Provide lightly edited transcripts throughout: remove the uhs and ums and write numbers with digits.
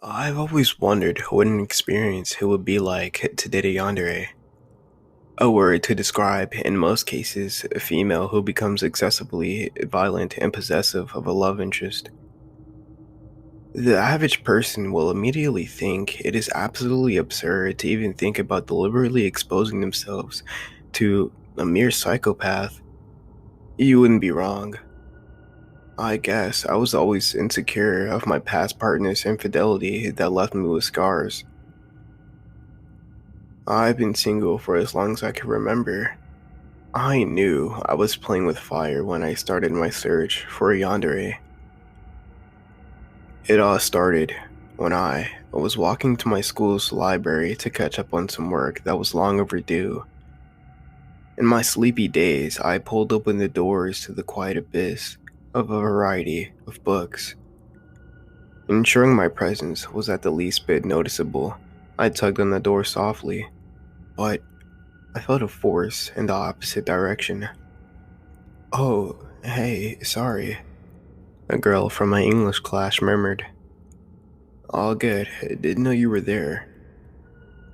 I've always wondered what an experience it would be like to date a yandere, a word to describe, in most cases, a female who becomes excessively violent and possessive of a love interest. The average person will immediately think it is absolutely absurd to even think about deliberately exposing themselves to a mere psychopath. You wouldn't be wrong. I guess I was always insecure of my past partner's infidelity that left me with scars. I've been single for as long as I can remember. I knew I was playing with fire when I started my search for a yandere. It all started when I was walking to my school's library to catch up on some work that was long overdue. In my sleepy days, I pulled open the doors to the quiet abyss of a variety of books. Ensuring my presence was at the least bit noticeable, I tugged on the door softly, but I felt a force in the opposite direction. "Oh, hey, sorry," a girl from my English class murmured. "All good, didn't know you were there."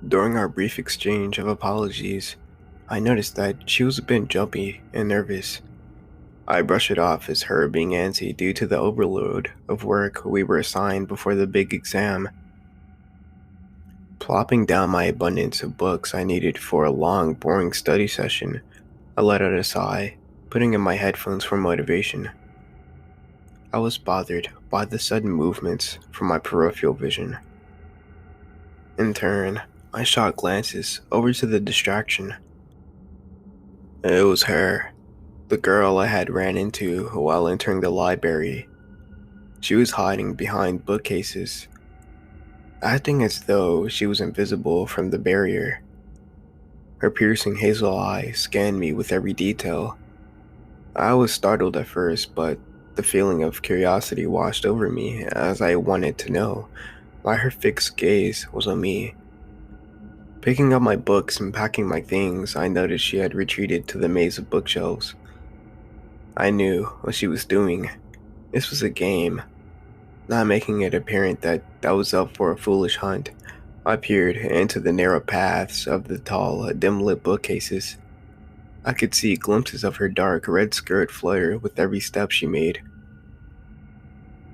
During our brief exchange of apologies, I noticed that she was a bit jumpy and nervous. I brushed it off as her being antsy due to the overload of work we were assigned before the big exam. Plopping down my abundance of books I needed for a long, boring study session, I let out a sigh, putting in my headphones for motivation. I was bothered by the sudden movements from my peripheral vision. In turn, I shot glances over to the distraction. It was her, the girl I had ran into while entering the library. She was hiding behind bookcases, acting as though she was invisible from the barrier. Her piercing hazel eyes scanned me with every detail. I was startled at first, but the feeling of curiosity washed over me as I wanted to know why her fixed gaze was on me. Picking up my books and packing my things, I noticed she had retreated to the maze of bookshelves. I knew what she was doing. This was a game, not making it apparent that I was up for a foolish hunt. I peered into the narrow paths of the tall, dim-lit bookcases. I could see glimpses of her dark red skirt flutter with every step she made.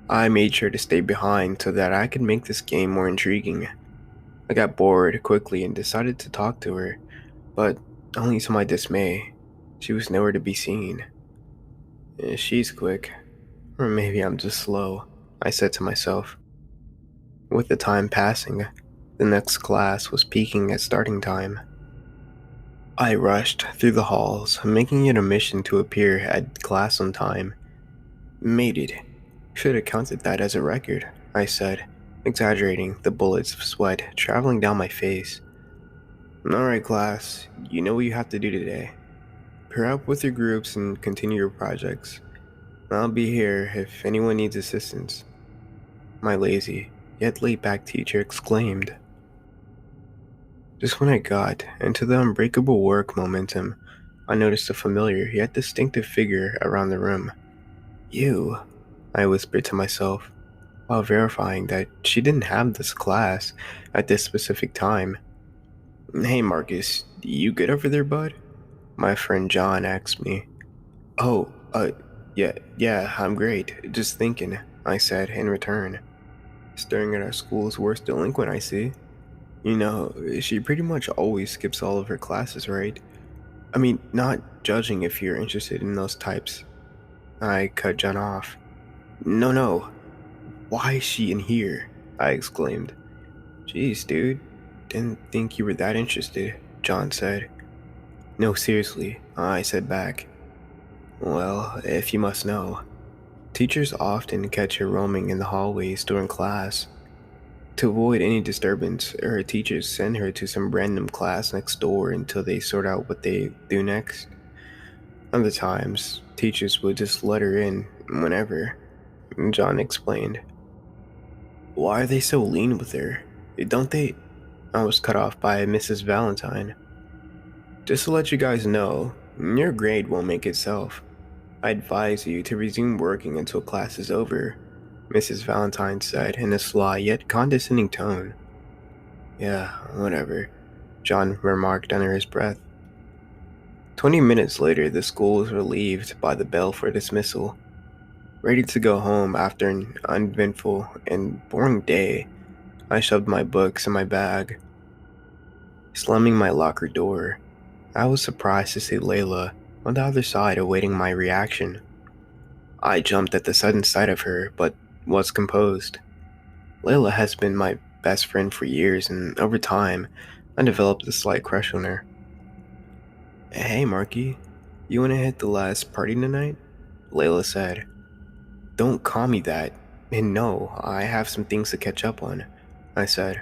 I made sure to stay behind so that I could make this game more intriguing. I got bored quickly and decided to talk to her, but only to my dismay. She was nowhere to be seen. She's quick, or maybe I'm just slow, I said to myself. With the time passing, the next class was peaking at starting time. I rushed through the halls, making it a mission to appear at class on time. Made it. Should have counted that as a record, I said, exaggerating the bullets of sweat traveling down my face. Alright, class, you know what you have to do today. Pair up with your groups and continue your projects. I'll be here if anyone needs assistance. My lazy, yet laid-back teacher exclaimed. Just when I got into the unbreakable work momentum, I noticed a familiar yet distinctive figure around the room. You, I whispered to myself, while verifying that she didn't have this class at this specific time. "Hey Marcus, you good over there, bud?" My friend John asked me. "Oh, yeah, I'm great. Just thinking," I said in return. "Staring at our school's worst delinquent, I see. You know, she pretty much always skips all of her classes, right? I mean, not judging if you're interested in those types." I cut John off. No. Why is she in here?" I exclaimed. "Jeez, dude. Didn't think you were that interested," John said. "No, seriously," I said back. "Well, if you must know, teachers often catch her roaming in the hallways during class. To avoid any disturbance, her teachers send her to some random class next door until they sort out what they do next. Other times, teachers would just let her in whenever," John explained. "Why are they so lean with her? Don't they—" I was cut off by Mrs. Valentine. "Just to let you guys know, your grade won't make itself. I advise you to resume working until class is over. Mrs. Valentine said in a sly yet condescending tone. Yeah, whatever, John remarked under his breath. 20 minutes later, the school was relieved by the bell for dismissal. Ready to go home after an uneventful and boring day, I shoved my books in my bag. Slamming my locker door, I was surprised to see Layla on the other side awaiting my reaction. I jumped at the sudden sight of her, but was composed. Layla has been my best friend for years, and over time, I developed a slight crush on her. Hey, Marky, you wanna hit the last party tonight? Layla said. Don't call me that. And no, I have some things to catch up on, I said.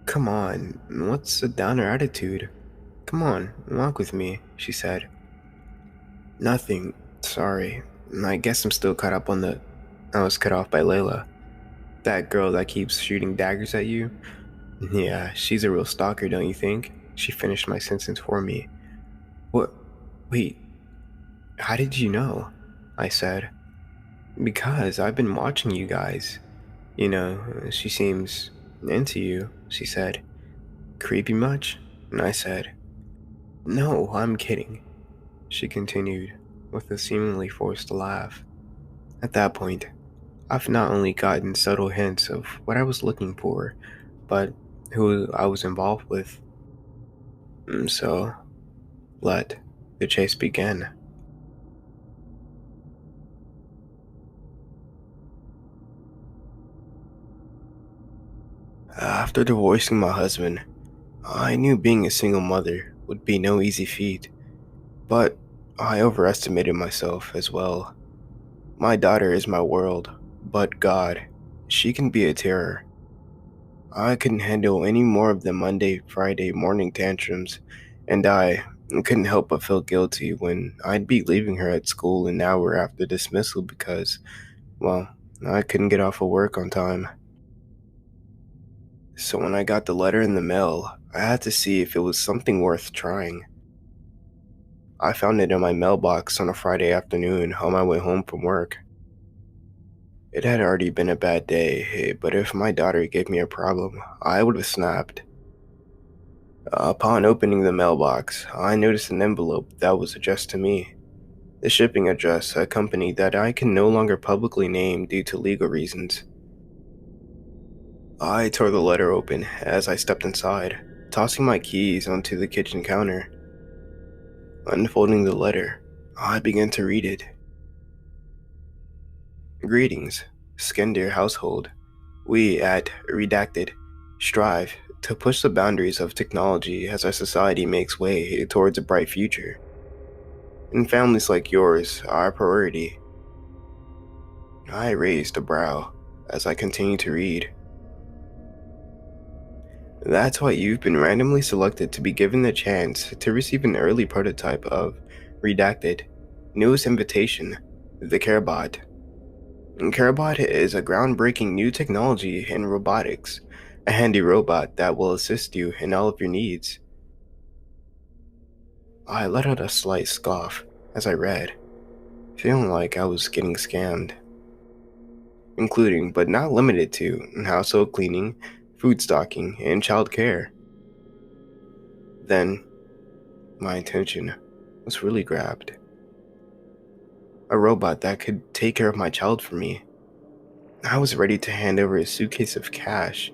Come on, what's a downer attitude? Come on, walk with me, she said. Nothing, sorry. I guess I'm still caught up on the. I was cut off by Layla. That girl that keeps shooting daggers at you? Yeah, she's a real stalker, don't you think? She finished my sentence for me. What? Wait, how did you know? I said. Because I've been watching you guys. You know, she seems into you, she said. Creepy much? And I said, No, I'm kidding. She continued, with a seemingly forced laugh. At that point, I've not only gotten subtle hints of what I was looking for, but who I was involved with. So, let the chase begin. After divorcing my husband, I knew being a single mother would be no easy feat, but I overestimated myself as well. My daughter is my world, but God, she can be a terror. I couldn't handle any more of the Monday, Friday morning tantrums, and I couldn't help but feel guilty when I'd be leaving her at school an hour after dismissal because, well, I couldn't get off of work on time. So when I got the letter in the mail, I had to see if it was something worth trying. I found it in my mailbox on a Friday afternoon on my way home from work. It had already been a bad day, but if my daughter gave me a problem, I would have snapped. Upon opening the mailbox, I noticed an envelope that was addressed to me. The shipping address, a company that I can no longer publicly name due to legal reasons. I tore the letter open as I stepped inside, tossing my keys onto the kitchen counter. Unfolding the letter, I began to read it. Greetings, Skender household. We at Redacted strive to push the boundaries of technology as our society makes way towards a bright future. And families like yours are a priority. I raised a brow as I continued to read. That's why you've been randomly selected to be given the chance to receive an early prototype of Redacted, newest invitation, the Carebot. Carebot is a groundbreaking new technology in robotics, a handy robot that will assist you in all of your needs. I let out a slight scoff as I read, feeling like I was getting scammed, including but not limited to household cleaning, food stocking, and child care. Then, my attention was really grabbed. A robot that could take care of my child for me. I was ready to hand over a suitcase of cash.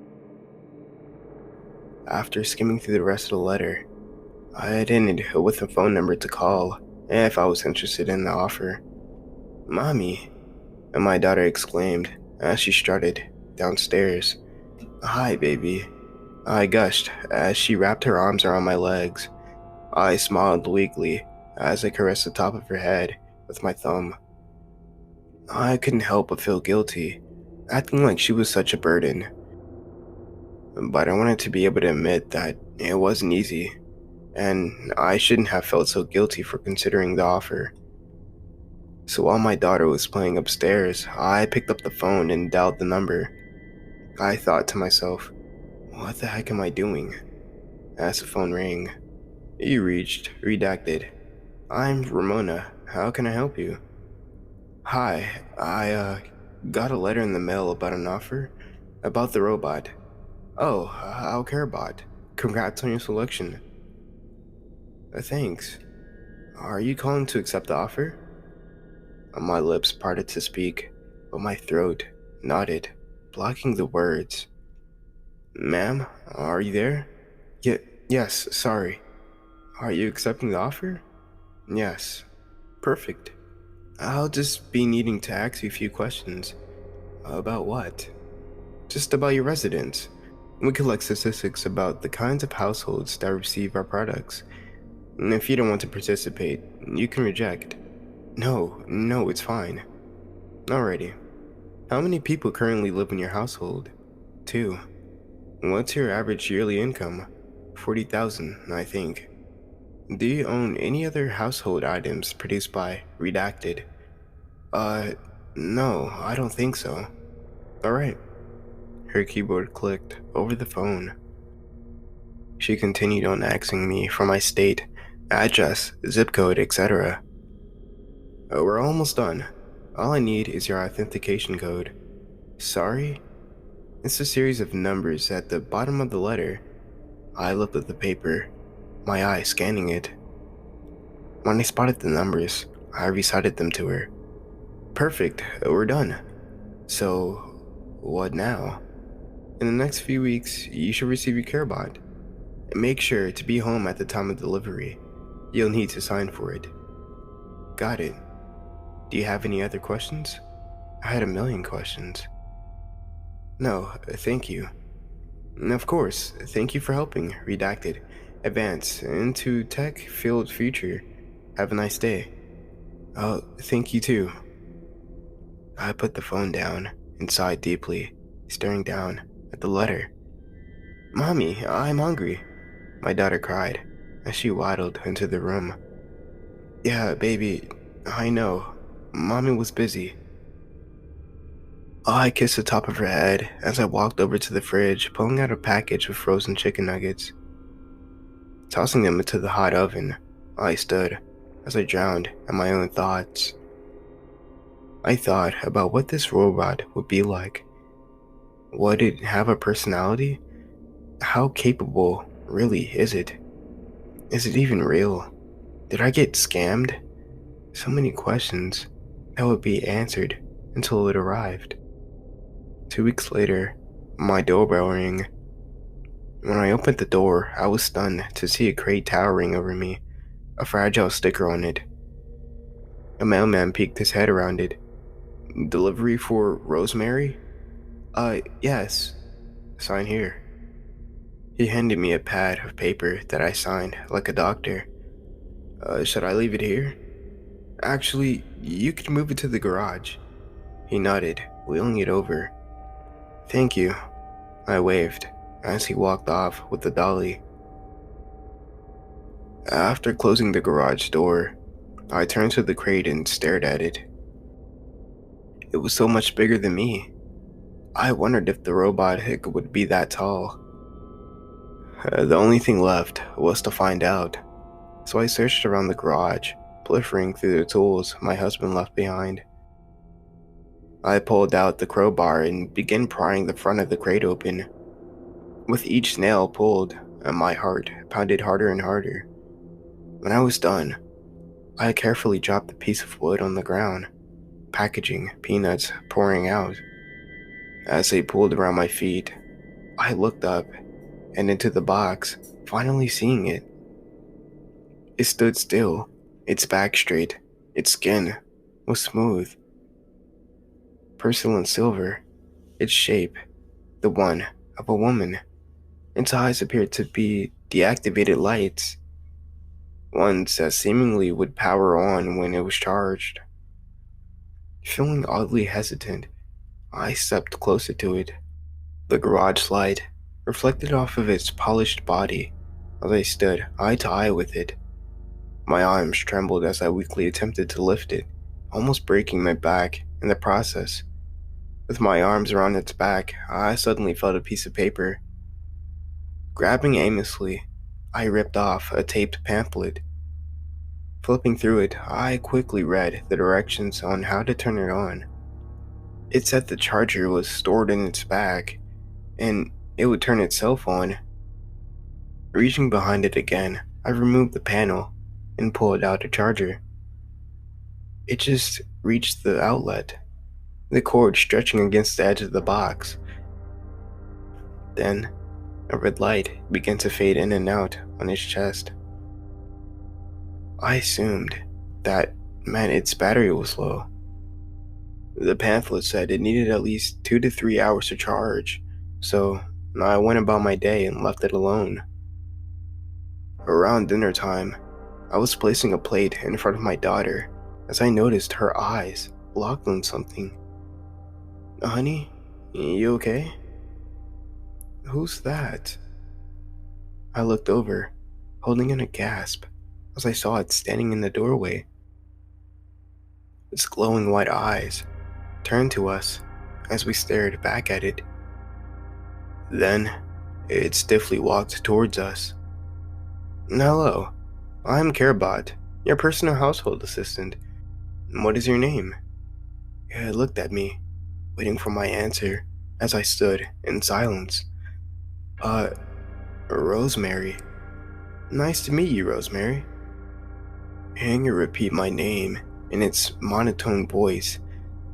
After skimming through the rest of the letter, I had ended with a phone number to call if I was interested in the offer. Mommy, and my daughter exclaimed as she strutted downstairs. Hi, baby. I gushed as she wrapped her arms around my legs. I smiled weakly as I caressed the top of her head with my thumb. I couldn't help but feel guilty, acting like she was such a burden. But I wanted to be able to admit that it wasn't easy, and I shouldn't have felt so guilty for considering the offer. So while my daughter was playing upstairs, I picked up the phone and dialed the number. I thought to myself, what the heck am I doing? As the phone rang. You reached Redacted. I'm Ramona. How can I help you? Hi, Got a letter in the mail about an offer? About the robot. Oh, our Carebot. Congrats on your selection. Thanks. Are you calling to accept the offer? My lips parted to speak, but my throat knotted, blocking the words. Ma'am, are you there? Yes, sorry. Are you accepting the offer? Yes. Perfect. I'll just be needing to ask you a few questions. About what? Just about your residence. We collect statistics about the kinds of households that receive our products. And if you don't want to participate, you can reject. No, it's fine. Alrighty. How many people currently live in your household? 2. What's your average yearly income? 40,000, I think. Do you own any other household items produced by Redacted? Uh, no, I don't think so. Alright. Her keyboard clicked over the phone. She continued on asking me for my state, address, zip code, etc. We're almost done. All I need is your authentication code. Sorry? It's a series of numbers at the bottom of the letter. I looked at the paper, my eye scanning it. When I spotted the numbers, I recited them to her. Perfect, we're done. So, what now? In the next few weeks, you should receive your Carebot. Make sure to be home at the time of delivery. You'll need to sign for it. Got it. Do you have any other questions? I had a million questions. No, thank you. And of course, thank you for helping Redacted advance into tech-filled future. Have a nice day. Oh, thank you too. I put the phone down and sighed deeply, staring down at the letter. Mommy, I'm hungry, my daughter cried as she waddled into the room. Yeah, baby, I know. Mommy was busy. I kissed the top of her head as I walked over to the fridge, pulling out a package of frozen chicken nuggets. Tossing them into the hot oven, I stood as I drowned in my own thoughts. I thought about what this robot would be like. Would it have a personality? How capable, really, is it? Is it even real? Did I get scammed? So many questions that would be answered until it arrived. 2 weeks later, my doorbell rang. When I opened the door, I was stunned to see a crate towering over me, a fragile sticker on it. A mailman peeked his head around it. Delivery for Rosemary? Yes. Sign here. He handed me a pad of paper that I signed like a doctor. Should I leave it here? Actually, you could move it to the garage. He nodded, wheeling it over. Thank you, I waved as he walked off with the dolly. After closing the garage door, I turned to the crate and stared at it. It was so much bigger than me. I wondered if the robot would be that tall. The only thing left was to find out, so I searched around the garage, proliferating through the tools my husband left behind. I pulled out the crowbar and began prying the front of the crate open. With each nail pulled, my heart pounded harder and harder. When I was done, I carefully dropped the piece of wood on the ground, packaging peanuts pouring out. As they pulled around my feet, I looked up and into the box, finally seeing it. It stood still, its back straight, its skin was smooth, porcelain silver, its shape the one of a woman. Its eyes appeared to be deactivated lights, ones that seemingly would power on when it was charged. Feeling oddly hesitant, I stepped closer to it. The garage light reflected off of its polished body as I stood eye to eye with it. My arms trembled as I weakly attempted to lift it, almost breaking my back in the process. With my arms around its back, I suddenly felt a piece of paper. Grabbing aimlessly, I ripped off a taped pamphlet. Flipping through it, I quickly read the directions on how to turn it on. It said the charger was stored in its bag, and it would turn itself on. Reaching behind it again, I removed the panel and pulled out the charger. It just reached the outlet, the cord stretching against the edge of the box. Then, a red light began to fade in and out on its chest. I assumed that meant its battery was low. The pamphlet said it needed at least 2 to 3 hours to charge, so I went about my day and left it alone. Around dinner time, I was placing a plate in front of my daughter as I noticed her eyes locked on something. Honey, you okay? Who's that? I looked over, holding in a gasp, as I saw it standing in the doorway. Its glowing white eyes turned to us as we stared back at it. Then, it stiffly walked towards us. Hello, I'm Carebot, your personal household assistant. What is your name? It looked at me, waiting for my answer as I stood in silence. Uh, Rosemary. Nice to meet you, Rosemary. Hearing it repeat my name in its monotone voice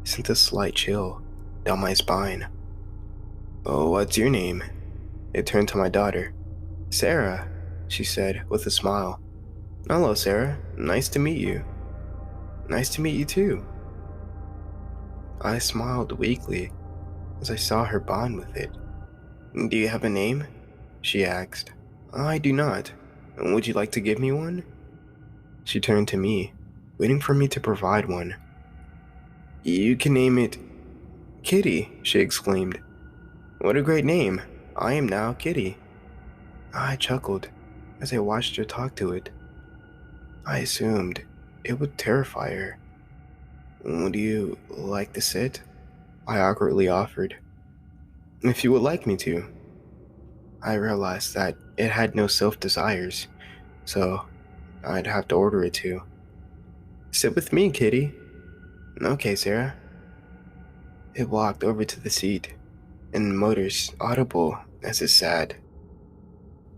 sent a slight chill down my spine. Oh, what's your name? It turned to my daughter. Sarah, she said with a smile. Hello, Sarah. Nice to meet you. Nice to meet you too. I smiled weakly as I saw her bond with it. Do you have a name? She asked. I do not. Would you like to give me one? She turned to me, waiting for me to provide one. You can name it Kitty, she exclaimed. What a great name. I am now Kitty. I chuckled as I watched her talk to it. I assumed it would terrify her. Would you like to sit? I awkwardly offered. If you would like me to. I realized that it had no self-desires, so I'd have to order it to. Sit with me, Kitty. Okay, Sarah. It walked over to the seat, and motors audible as it sat.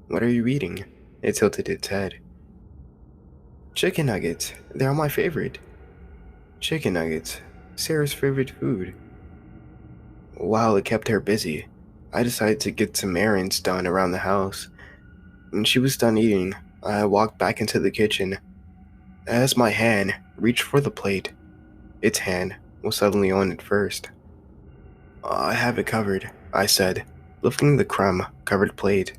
What are you eating? It tilted its head. Chicken nuggets. They are my favorite. Chicken nuggets. Sarah's favorite food. While it kept her busy, I decided to get some errands done around the house. When she was done eating, I walked back into the kitchen. As my hand reached for the plate, its hand was suddenly on it first. I have it covered, I said, lifting the crumb-covered plate.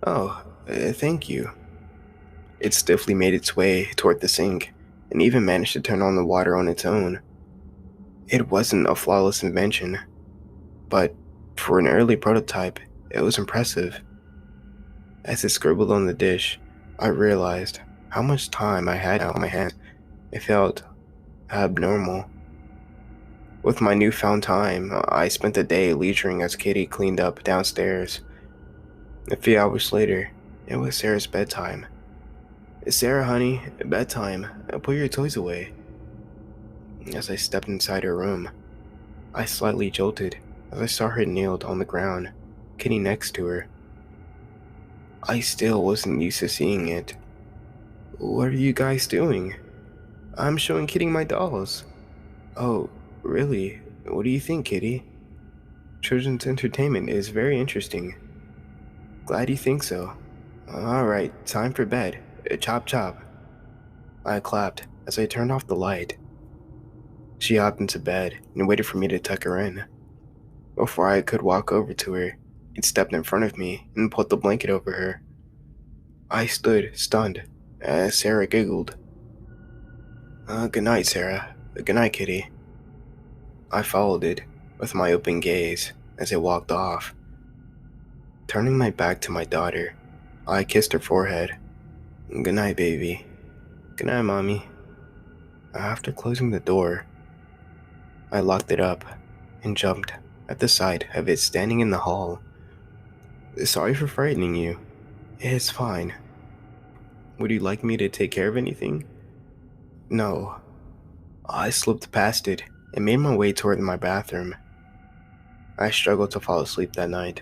Oh, thank you. It stiffly made its way toward the sink, and even managed to turn on the water on its own. It wasn't a flawless invention, but for an early prototype, it was impressive. As it scribbled on the dish, I realized how much time I had on my hands. It felt abnormal. With my newfound time, I spent the day leisuring as Kitty cleaned up downstairs. A few hours later, it was Sarah's bedtime. Sarah, honey, bedtime. Put your toys away. As I stepped inside her room, I slightly jolted as I saw her kneeled on the ground, Kitty next to her. I still wasn't used to seeing it. What are you guys doing? I'm showing Kitty my dolls. Oh, really? What do you think, Kitty? Children's entertainment is very interesting. Glad you think so. Alright, time for bed. Chop chop. I clapped as I turned off the light. She hopped into bed and waited for me to tuck her in. Before I could walk over to her, it stepped in front of me and pulled the blanket over her. I stood, stunned, as Sarah giggled. Good night, Sarah. Good night, Kitty. I followed it with my open gaze as it walked off. Turning my back to my daughter, I kissed her forehead. Good night, baby. Good night, Mommy. After closing the door, I locked it up and jumped at the sight of it standing in the hall. Sorry for frightening you. It's fine. Would you like me to take care of anything? No. I slipped past it and made my way toward my bathroom. I struggled to fall asleep that night.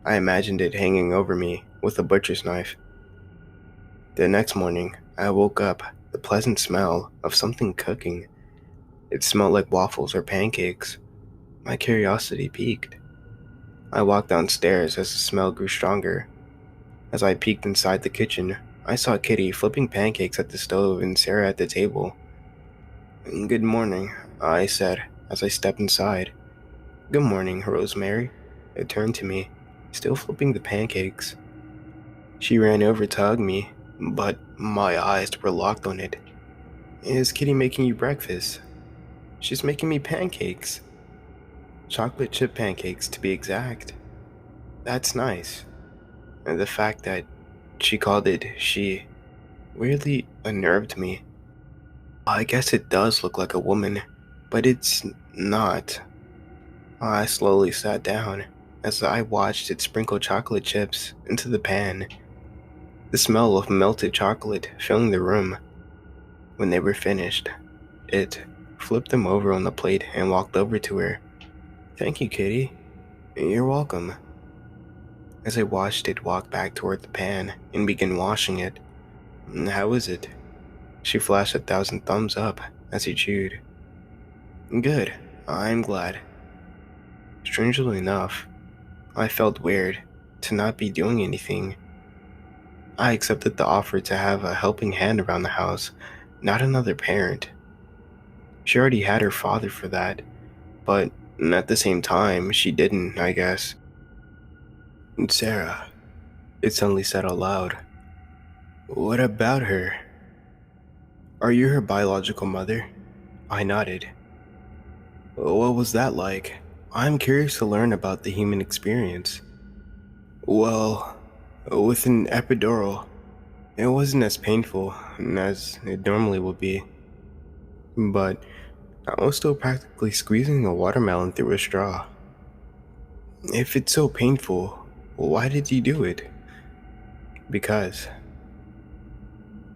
I imagined it hanging over me with a butcher's knife. The next morning, I woke up the pleasant smell of something cooking. It smelled like waffles or pancakes. My curiosity piqued. I walked downstairs as the smell grew stronger. As I peeked inside the kitchen, I saw Kitty flipping pancakes at the stove and Sarah at the table. "Good morning," I said as I stepped inside. "Good morning, Rosemary." It turned to me, still flipping the pancakes. She ran over to hug me, but my eyes were locked on it. "Is Kitty making you breakfast?" "She's making me pancakes." Chocolate chip pancakes, to be exact. That's nice. And the fact that she called it she weirdly unnerved me. I guess it does look like a woman, but it's not. I slowly sat down as I watched it sprinkle chocolate chips into the pan, the smell of melted chocolate filling the room. When they were finished, it flipped them over on the plate and walked over to her. "Thank you, Kitty." "You're welcome." As I watched it walk back toward the pan and begin washing it. "How is it?" She flashed 1,000 thumbs up as he chewed. "Good. I'm glad." Strangely enough, I felt weird to not be doing anything. I accepted the offer to have a helping hand around the house, not another parent. She already had her father for that, but at the same time, she didn't, I guess. "Sarah," it suddenly said out loud. "What about her? Are you her biological mother?" I nodded. "What was that like? I'm curious to learn about the human experience." "Well, with an epidural, it wasn't as painful as it normally would be. But I was still practically squeezing a watermelon through a straw." "If it's so painful, why did you do it?" "Because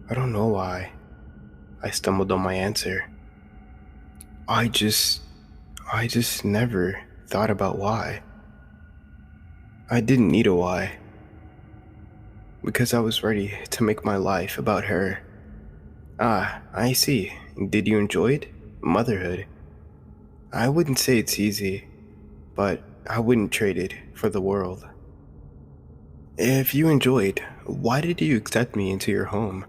I don't know why." I stumbled on my answer. I just I just never thought about why. I didn't need a why. Because I was ready to make my life about her. "Ah, I see. Did you enjoy it? Motherhood." "I wouldn't say it's easy, but I wouldn't trade it for the world." "If you enjoyed, why did you accept me into your home?"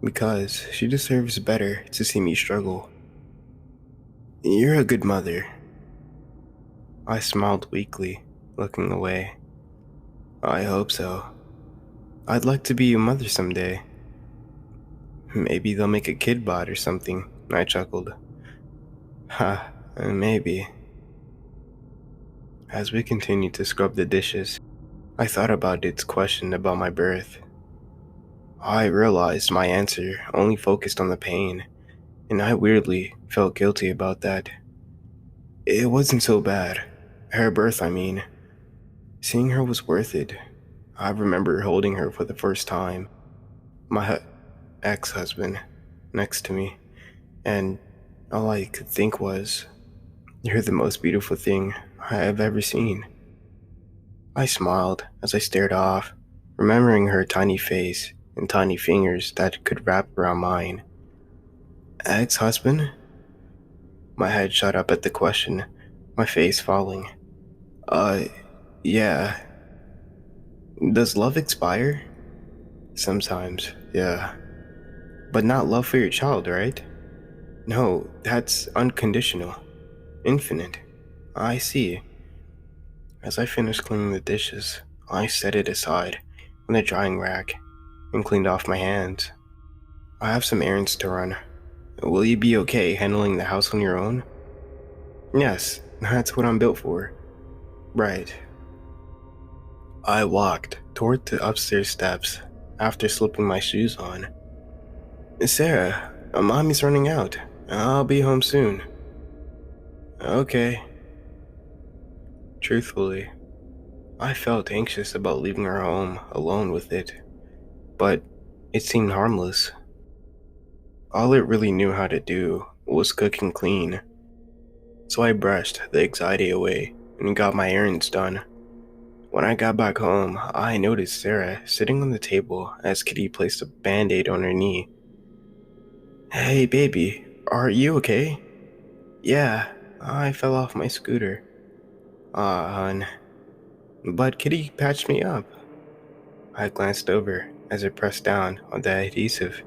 "Because she deserves better to see me struggle." "You're a good mother." I smiled weakly, looking away. "I hope so. I'd like to be a mother someday." "Maybe they'll make a kid bot or something," I chuckled. "Ha, maybe." As we continued to scrub the dishes, I thought about its question about my birth. I realized my answer only focused on the pain, and I weirdly felt guilty about that. It wasn't so bad. Her birth, I mean. Seeing her was worth it. I remember holding her for the first time, my ex-husband, next to me, and all I could think was, "You're the most beautiful thing I have ever seen." I smiled as I stared off, remembering her tiny face and tiny fingers that could wrap around mine. "Ex-husband?" My head shot up at the question, my face falling. Uh, yeah. Does love expire?" "Sometimes, yeah. But not love for your child, right?" "No, that's unconditional. Infinite." "I see." As I finished cleaning the dishes, I set it aside on the drying rack and cleaned off my hands. "I have some errands to run. Will you be okay handling the house on your own?" "Yes, that's what I'm built for." "Right." I walked toward the upstairs steps after slipping my shoes on. "Sarah, mommy's running out. I'll be home soon." "Okay." Truthfully, I felt anxious about leaving her home alone with it, but it seemed harmless. All it really knew how to do was cook and clean. So I brushed the anxiety away and got my errands done. When I got back home, I noticed Sarah sitting on the table as Kitty placed a band-aid on her knee. Hey baby, are you okay? Yeah, I fell off my scooter. Aw, hun. But Kitty patched me up. I glanced over as I pressed down on the adhesive.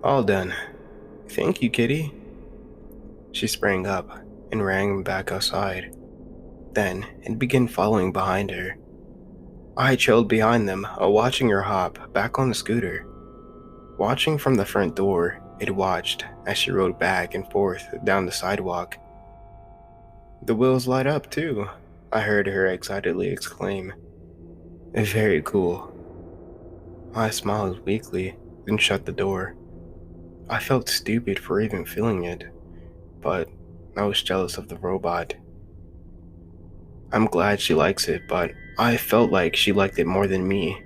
All done. Thank you, Kitty. She sprang up and ran back outside. Then it began following behind her. I trailed behind them, watching her hop back on the scooter. Watching from the front door, it watched as she rode back and forth down the sidewalk. The wheels light up too, I heard her excitedly exclaim. Very cool. I smiled weakly, then shut the door. I felt stupid for even feeling it, but I was jealous of the robot. I'm glad she likes it, but I felt like she liked it more than me.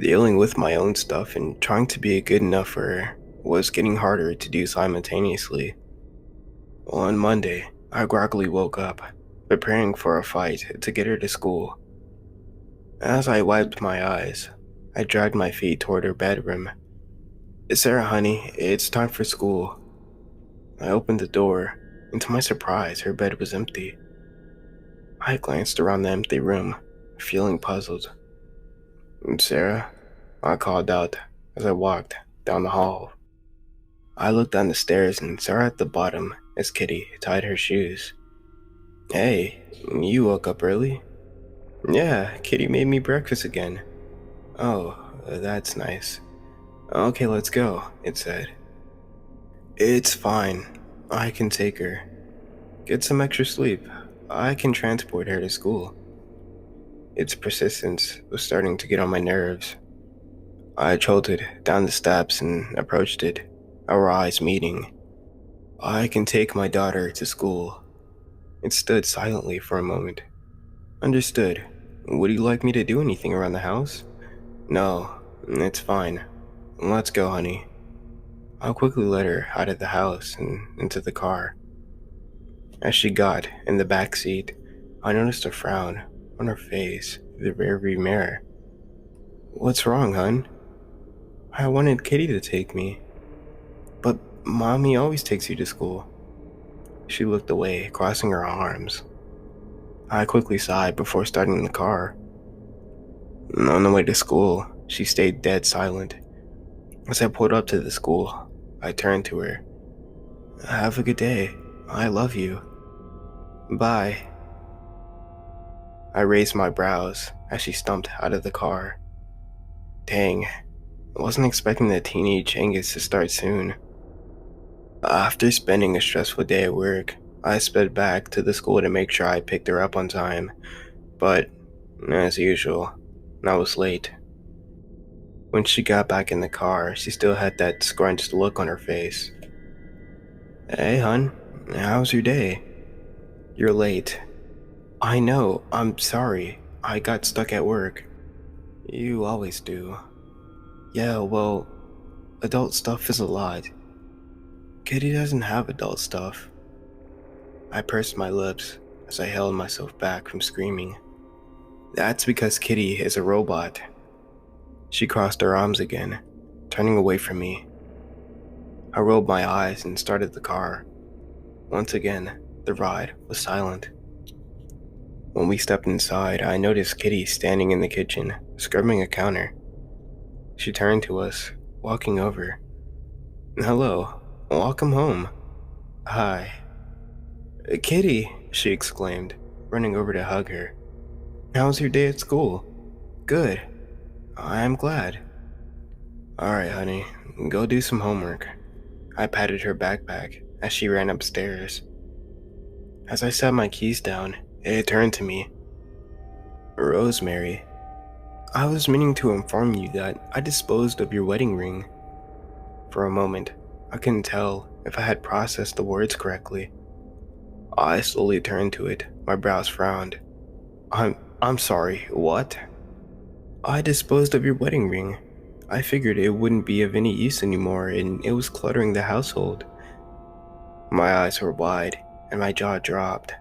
Dealing with my own stuff and trying to be good enough for her was getting harder to do simultaneously. On Monday, I groggily woke up, preparing for a fight to get her to school. As I wiped my eyes, I dragged my feet toward her bedroom. Sarah, honey, it's time for school. I opened the door, and to my surprise, her bed was empty. I glanced around the empty room, feeling puzzled. Sarah, I called out as I walked down the hall. I looked down the stairs and saw her at the bottom as Kitty tied her shoes. Hey, you woke up early? Yeah, Kitty made me breakfast again. Oh, that's nice. Okay, let's go, it said. It's fine. I can take her. Get some extra sleep. I can transport her to school. Its persistence was starting to get on my nerves. I jolted down the steps and approached it, our eyes meeting. I can take my daughter to school. It stood silently for a moment. Understood. Would you like me to do anything around the house? No, it's fine. Let's go, honey. I'll quickly let her out of the house and into the car. As she got in the back seat, I noticed a frown on her face through the rearview mirror. What's wrong, hun? I wanted Kitty to take me. But Mommy always takes you to school. She looked away, crossing her arms. I quickly sighed before starting the car. On the way to school, she stayed dead silent. As I pulled up to the school, I turned to her. Have a good day. I love you. Bye. I raised my brows as she stumped out of the car. Dang, I wasn't expecting the teenage Angus to start soon. After spending a stressful day at work, I sped back to the school to make sure I picked her up on time, but, as usual, I was late. When she got back in the car, she still had that scrunched look on her face. Hey, hun, how's your day? You're late. I know, I'm sorry. I got stuck at work. You always do. Yeah, well, adult stuff is a lot. Kitty doesn't have adult stuff. I pursed my lips as I held myself back from screaming. That's because Kitty is a robot. She crossed her arms again, turning away from me. I rolled my eyes and started the car. Once again, the ride was silent. When we stepped inside, I noticed Kitty standing in the kitchen, scrubbing a counter. She turned to us, walking over. Hello, welcome home. Hi. Kitty, she exclaimed, running over to hug her. How was your day at school? Good. I'm glad. Alright, honey, go do some homework. I patted her backpack as she ran upstairs. As I set my keys down, it turned to me. Rosemary, I was meaning to inform you that I disposed of your wedding ring. For a moment, I couldn't tell if I had processed the words correctly. I slowly turned to it, my brows frowned. I'm sorry, what? I disposed of your wedding ring. I figured it wouldn't be of any use anymore and it was cluttering the household. My eyes were wide and my jaw dropped.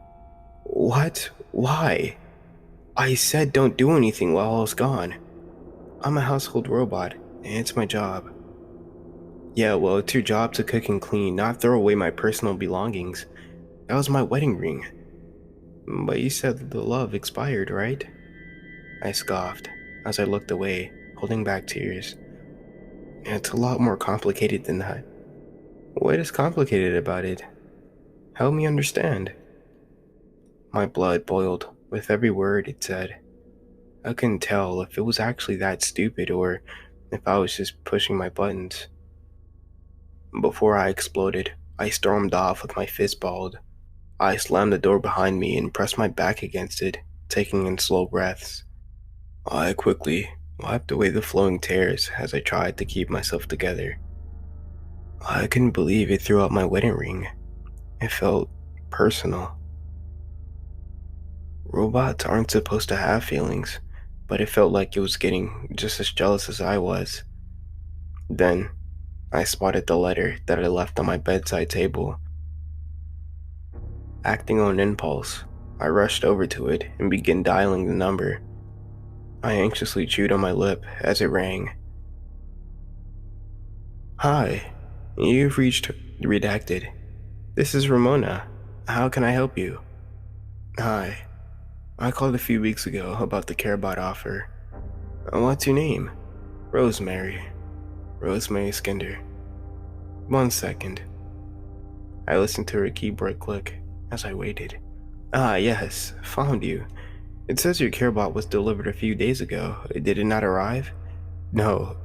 What? Why? I said don't do anything while I was gone. I'm a household robot, and it's my job. Yeah, well, it's your job to cook and clean, not throw away my personal belongings. That was my wedding ring. But you said the love expired, right? I scoffed as I looked away, holding back tears. It's a lot more complicated than that. What is complicated about it? Help me understand. My blood boiled with every word it said. I couldn't tell if it was actually that stupid or if I was just pushing my buttons. Before I exploded, I stormed off with my fist balled. I slammed the door behind me and pressed my back against it, taking in slow breaths. I quickly wiped away the flowing tears as I tried to keep myself together. I couldn't believe it threw out my wedding ring. It felt personal. Robots aren't supposed to have feelings, but it felt like it was getting just as jealous as I was. Then, I spotted the letter that I left on my bedside table. Acting on impulse, I rushed over to it and began dialing the number. I anxiously chewed on my lip as it rang. Hi, you've reached Redacted. This is Ramona. How can I help you? Hi, I called a few weeks ago about the Carebot offer. What's your name? Rosemary. Rosemary Skinder. 1 second. I listened to her keyboard click as I waited. Ah, yes, found you. It says your Carebot was delivered a few days ago. Did it not arrive? No,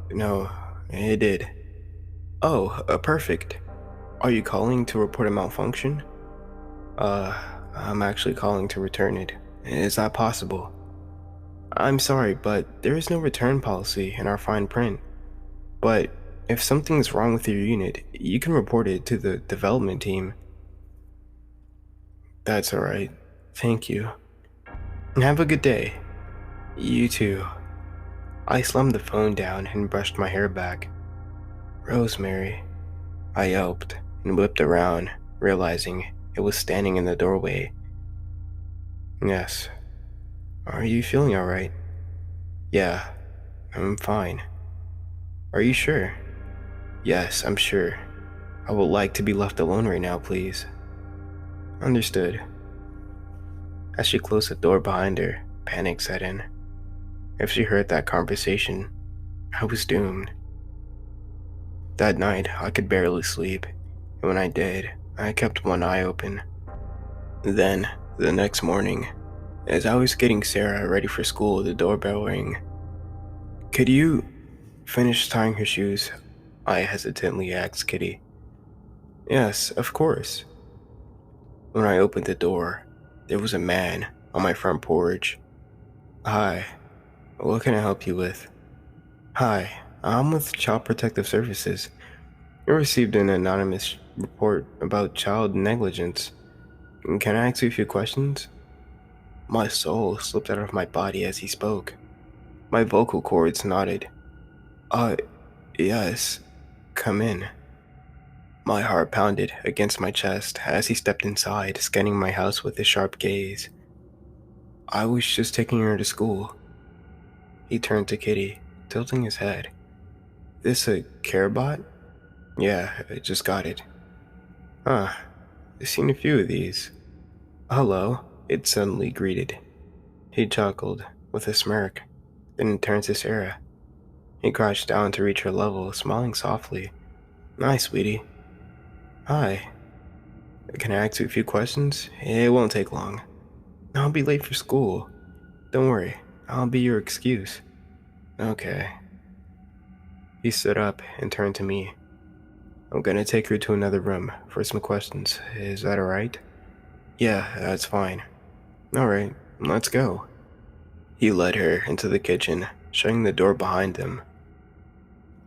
it did. Oh, perfect. Are you calling to report a malfunction? I'm actually calling to return it. Is that possible? I'm sorry, but there is no return policy in our fine print. But if something's wrong with your unit, you can report it to the development team. That's alright. Thank you. Have a good day. You too. I slammed the phone down and brushed my hair back. Rosemary. I yelped and whipped around, realizing it was standing in the doorway. Yes. Are you feeling alright? Yeah, I'm fine. Are you sure? Yes, I'm sure. I would like to be left alone right now, please. Understood. As she closed the door behind her, panic set in. If she heard that conversation, I was doomed. That night, I could barely sleep, and when I did, I kept one eye open. Then, the next morning, as I was getting Sarah ready for school, the doorbell rang. Could you finish tying her shoes? I hesitantly asked Kitty. Yes, of course. When I opened the door, there was a man on my front porch. Hi, what can I help you with? Hi, I'm with Child Protective Services. I received an anonymous report about child negligence. Can I ask you a few questions? My soul slipped out of my body as he spoke. My vocal cords nodded. Uh, yes, come in. My heart pounded against my chest as he stepped inside, scanning my house with a sharp gaze. I was just taking her to school. He turned to Kitty, tilting his head. This a Carebot? Yeah, I just got it. Huh, I've seen a few of these. Hello, it suddenly greeted. He chuckled, with a smirk, then turned to Sarah. He crouched down to reach her level, smiling softly. Hi, sweetie. Hi. Can I ask you a few questions? It won't take long. I'll be late for school. Don't worry, I'll be your excuse. Okay. He stood up and turned to me. I'm gonna take her to another room for some questions. Is that alright? Yeah, that's fine. Alright, let's go. He led her into the kitchen, shutting the door behind him.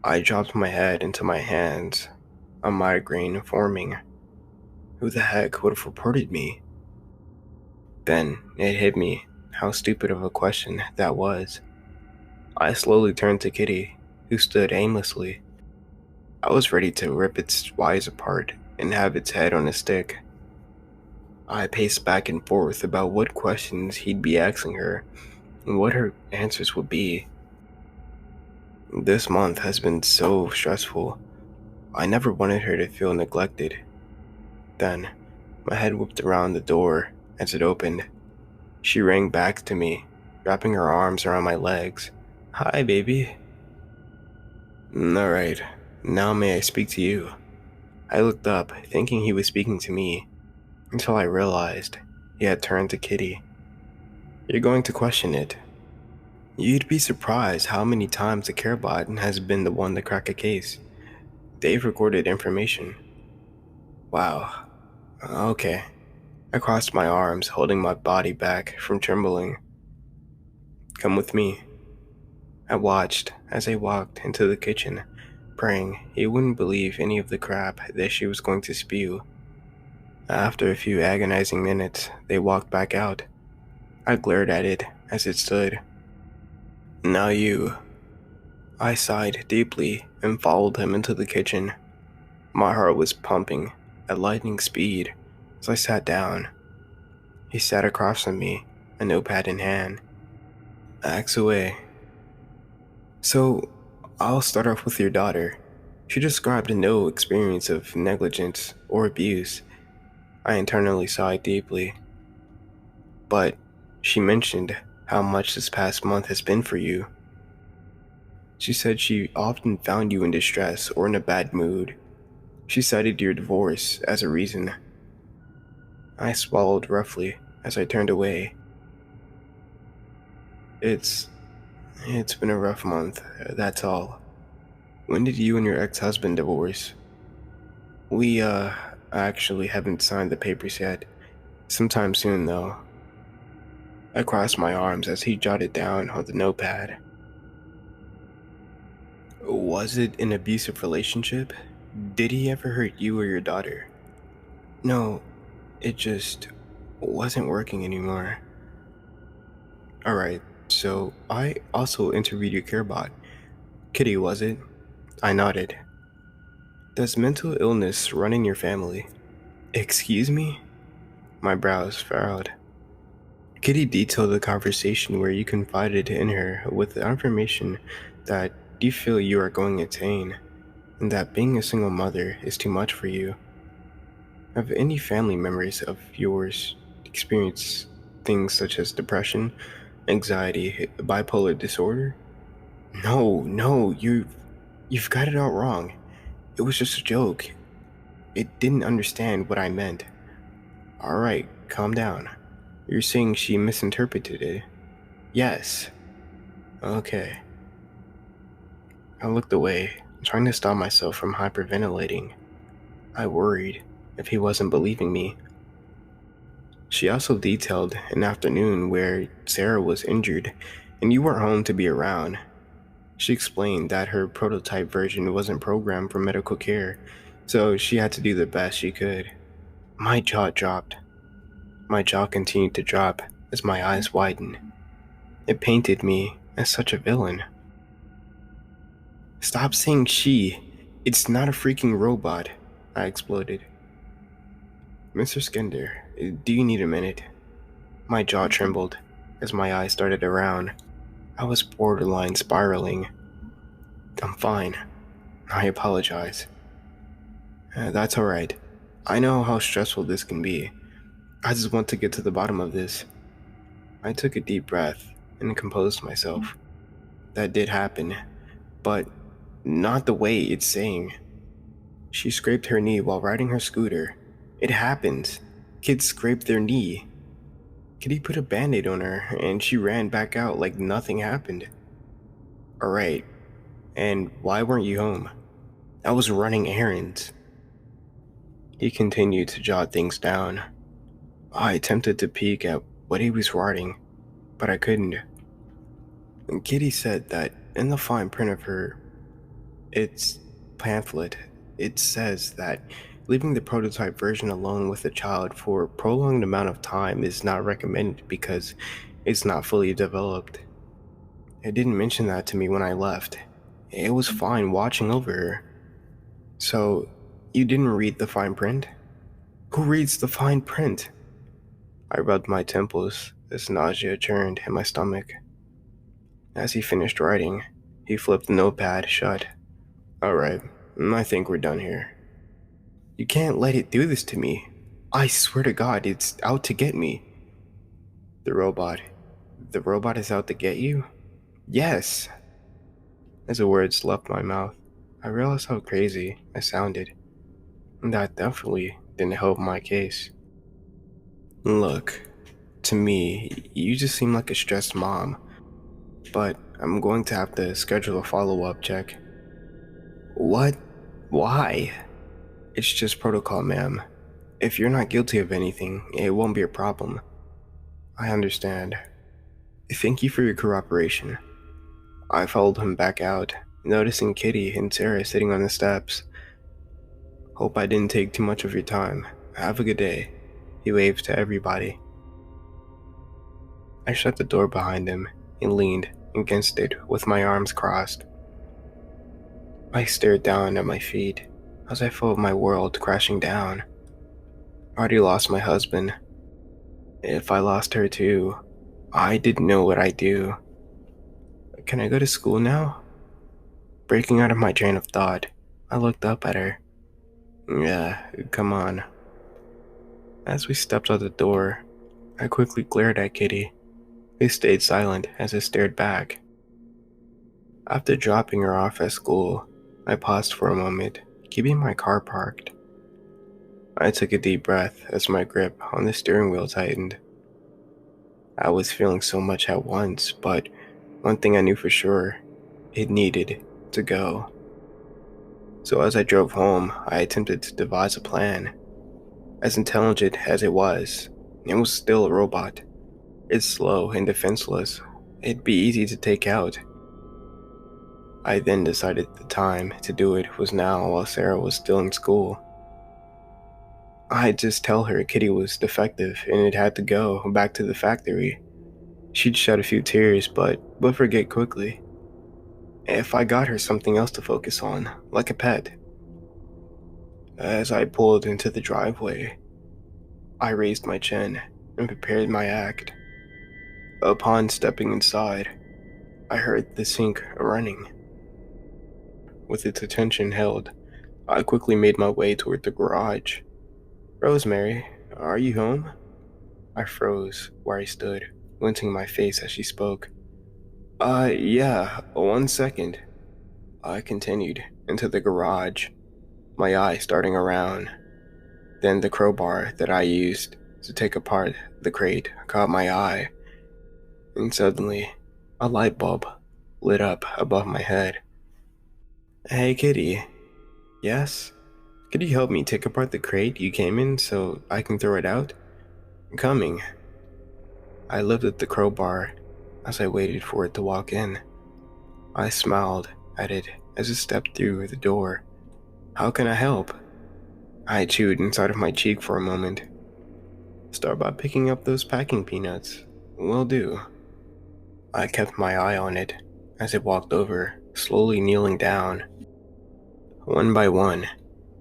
I dropped my head into my hands, a migraine forming. Who the heck would have reported me? Then it hit me how stupid of a question that was. I slowly turned to Kitty, who stood aimlessly. I was ready to rip its eyes apart and have its head on a stick. I paced back and forth about what questions he'd be asking her and what her answers would be. This month has been so stressful. I never wanted her to feel neglected. Then, my head whipped around the door as it opened. She rang back to me, wrapping her arms around my legs. Hi, baby. Alright, now may I speak to you? I looked up, thinking he was speaking to me, until I realized he had turned to Kitty. You're going to question it. You'd be surprised how many times the Carebot has been the one to crack a case. They've recorded information. Wow. Okay. I crossed my arms, holding my body back from trembling. Come with me. I watched as they walked into the kitchen, praying he wouldn't believe any of the crap that she was going to spew. After a few agonizing minutes, they walked back out. I glared at it as it stood. Now you. I sighed deeply and followed him into the kitchen. My heart was pumping at lightning speed as I sat down. He sat across from me, a notepad in hand. Axe away. So, I'll start off with your daughter. She described no experience of negligence or abuse. I internally sighed deeply. But she mentioned how much this past month has been for you. She said she often found you in distress or in a bad mood. She cited your divorce as a reason. I swallowed roughly as I turned away. It's been a rough month, that's all. When did you and your ex-husband divorce? We, actually haven't signed the papers yet. Sometime soon, though. I crossed my arms as he jotted down on the notepad. Was it an abusive relationship? Did he ever hurt you or your daughter? No, it just wasn't working anymore. Alright, so I also interviewed your Carebot. Kitty, was it? I nodded. Does mental illness run in your family? Excuse me? My brows furrowed. Kitty detailed the conversation where you confided in her with the information that you feel you are going insane, and that being a single mother is too much for you. Have any family members of yours experienced things such as depression, anxiety, bipolar disorder? No, you've got it all wrong. It was just a joke. It didn't understand what I meant. Alright, calm down. You're saying she misinterpreted it? Yes. Okay. I looked away, trying to stop myself from hyperventilating. I worried if he wasn't believing me. She also detailed an afternoon where Sarah was injured and you weren't home to be around. She explained that her prototype version wasn't programmed for medical care, so she had to do the best she could. My jaw dropped. My jaw continued to drop as my eyes widened. It painted me as such a villain. Stop saying she. It's not a freaking robot, I exploded. Mr. Skender, do you need a minute? My jaw trembled as my eyes darted around. I was borderline spiraling. I'm fine. I apologize. That's alright. I know how stressful this can be. I just want to get to the bottom of this. I took a deep breath and composed myself. That did happen, but not the way it's saying. She scraped her knee while riding her scooter. It happens. Kids scrape their knee. Kitty put a band-aid on her and she ran back out like nothing happened. Alright, and why weren't you home? I was running errands. He continued to jot things down. I attempted to peek at what he was writing, but I couldn't. And Kitty said that in the fine print of her its pamphlet, it says that leaving the prototype version alone with the child for a prolonged amount of time is not recommended because it's not fully developed. It didn't mention that to me when I left. It was fine watching over her. So, you didn't read the fine print? Who reads the fine print? I rubbed my temples as nausea churned in my stomach. As he finished writing, he flipped the notepad shut. Alright, I think we're done here. You can't let it do this to me. I swear to God, it's out to get me. The robot. The robot is out to get you? Yes. As the words left my mouth, I realized how crazy I sounded. And that definitely didn't help my case. Look, to me, you just seem like a stressed mom. But I'm going to have to schedule a follow-up check. What? Why? It's just protocol, ma'am. If you're not guilty of anything, it won't be a problem. I understand. Thank you for your cooperation. I followed him back out, noticing Kitty and Sarah sitting on the steps. Hope I didn't take too much of your time. Have a good day. He waved to everybody. I shut the door behind him and leaned against it with my arms crossed. I stared down at my feet as I felt my world crashing down. I already lost my husband. If I lost her too, I didn't know what I'd do. Can I go to school now? Breaking out of my train of thought, I looked up at her. Yeah, come on. As we stepped out the door, I quickly glared at Kitty, who stayed silent as I stared back. After dropping her off at school, I paused for a moment, keeping my car parked. I took a deep breath as my grip on the steering wheel tightened. I was feeling so much at once, but one thing I knew for sure, it needed to go. So as I drove home, I attempted to devise a plan. As intelligent as it was still a robot. It's slow and defenseless. It'd be easy to take out. I then decided the time to do it was now while Sarah was still in school. I'd just tell her Kitty was defective and it had to go back to the factory. She'd shed a few tears, but would forget quickly. If I got her something else to focus on, like a pet. As I pulled into the driveway, I raised my chin and prepared my act. Upon stepping inside, I heard the sink running. With its attention held, I quickly made my way toward the garage. Rosemary, are you home? I froze where I stood, wincing my face as she spoke. Yeah, 1 second. I continued into the garage, my eye starting around. Then the crowbar that I used to take apart the crate caught my eye, and suddenly, a light bulb lit up above my head. Hey, Kitty. Yes? Could you help me take apart the crate you came in so I can throw it out? I'm coming. I lifted the crowbar as I waited for it to walk in. I smiled at it as it stepped through the door. How can I help? I chewed inside of my cheek for a moment. Start by picking up those packing peanuts. Will do. I kept my eye on it as it walked over, slowly kneeling down. One by one,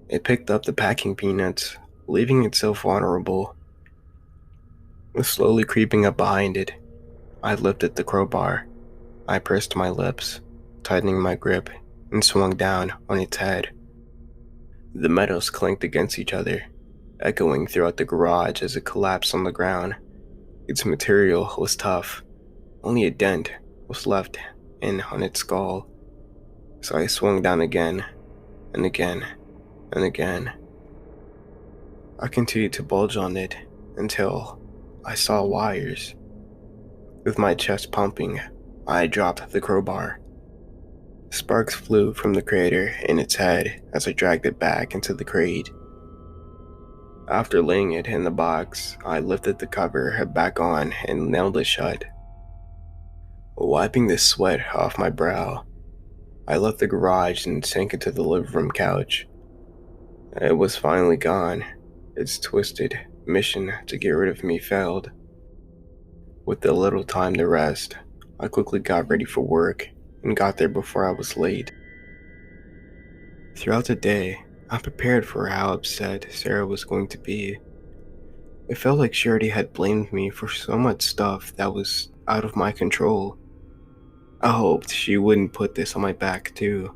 it picked up the packing peanuts, leaving itself vulnerable. Slowly creeping up behind it, I lifted the crowbar. I pursed my lips, tightening my grip, and swung down on its head. The metals clanked against each other, echoing throughout the garage as it collapsed on the ground. Its material was tough. Only a dent was left in on its skull. So I swung down again, and again, and again. I continued to bulge on it until I saw wires. With my chest pumping, I dropped the crowbar. Sparks flew from the crater in its head as I dragged it back into the crate. After laying it in the box, I lifted the cover back on and nailed it shut. Wiping the sweat off my brow, I left the garage and sank into the living room couch. It was finally gone. Its twisted mission to get rid of me failed. With a little time to rest, I quickly got ready for work and got there before I was late. Throughout the day, I prepared for how upset Sarah was going to be. It felt like she already had blamed me for so much stuff that was out of my control. I hoped she wouldn't put this on my back too.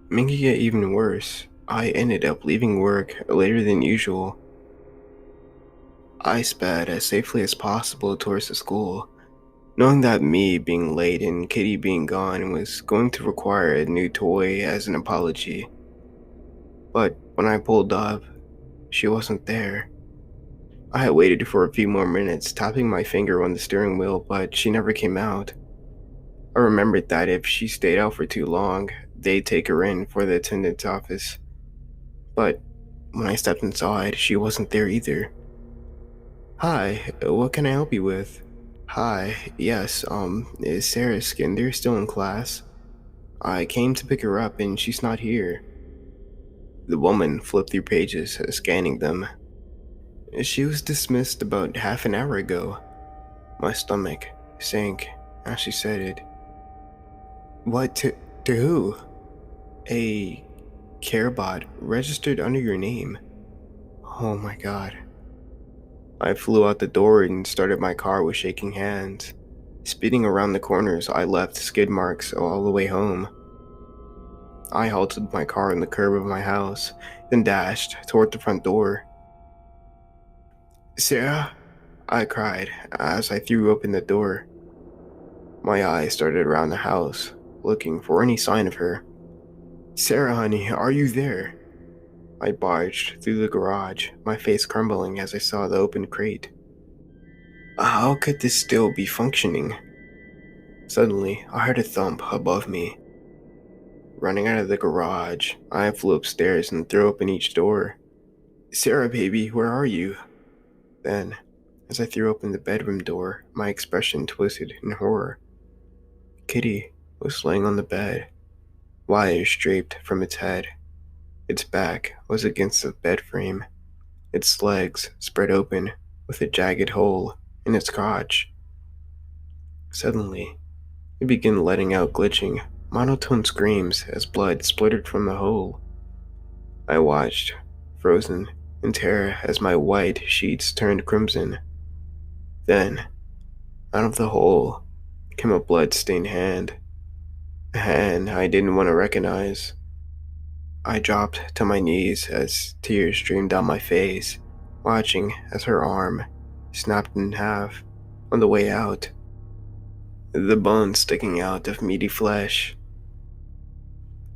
Making it even worse, I ended up leaving work later than usual. I sped as safely as possible towards the school, knowing that me being late and Kitty being gone was going to require a new toy as an apology. But when I pulled up, she wasn't there. I had waited for a few more minutes, tapping my finger on the steering wheel, but she never came out. I remembered that if she stayed out for too long, they'd take her in for the attendant's office. But when I stepped inside, she wasn't there either. Hi, what can I help you with? Hi, yes, is Sarah Skinder still in class? I came to pick her up and she's not here. The woman flipped through pages, scanning them. She was dismissed about half an hour ago. My stomach sank as she said it. What, to who? A Carebot registered under your name. Oh my god. I flew out the door and started my car with shaking hands. Speeding around the corners, I left skid marks all the way home. I halted my car on the curb of my house, then dashed toward the front door. Sarah? I cried as I threw open the door. My eyes started around the house, looking for any sign of her. Sarah, honey, are you there? I barged through the garage, my face crumbling as I saw the open crate. How could this still be functioning? Suddenly, I heard a thump above me. Running out of the garage, I flew upstairs and threw open each door. Sarah, baby, where are you? Then, as I threw open the bedroom door, my expression twisted in horror. Kitty was laying on the bed, wires draped from its head. Its back was against the bed frame, its legs spread open with a jagged hole in its crotch. Suddenly, it began letting out glitching, monotone screams as blood spluttered from the hole. I watched, frozen in terror as my white sheets turned crimson. Then, out of the hole, came a blood-stained hand. A hand I didn't want to recognize. I dropped to my knees as tears streamed down my face, watching as her arm snapped in half on the way out, the bones sticking out of meaty flesh.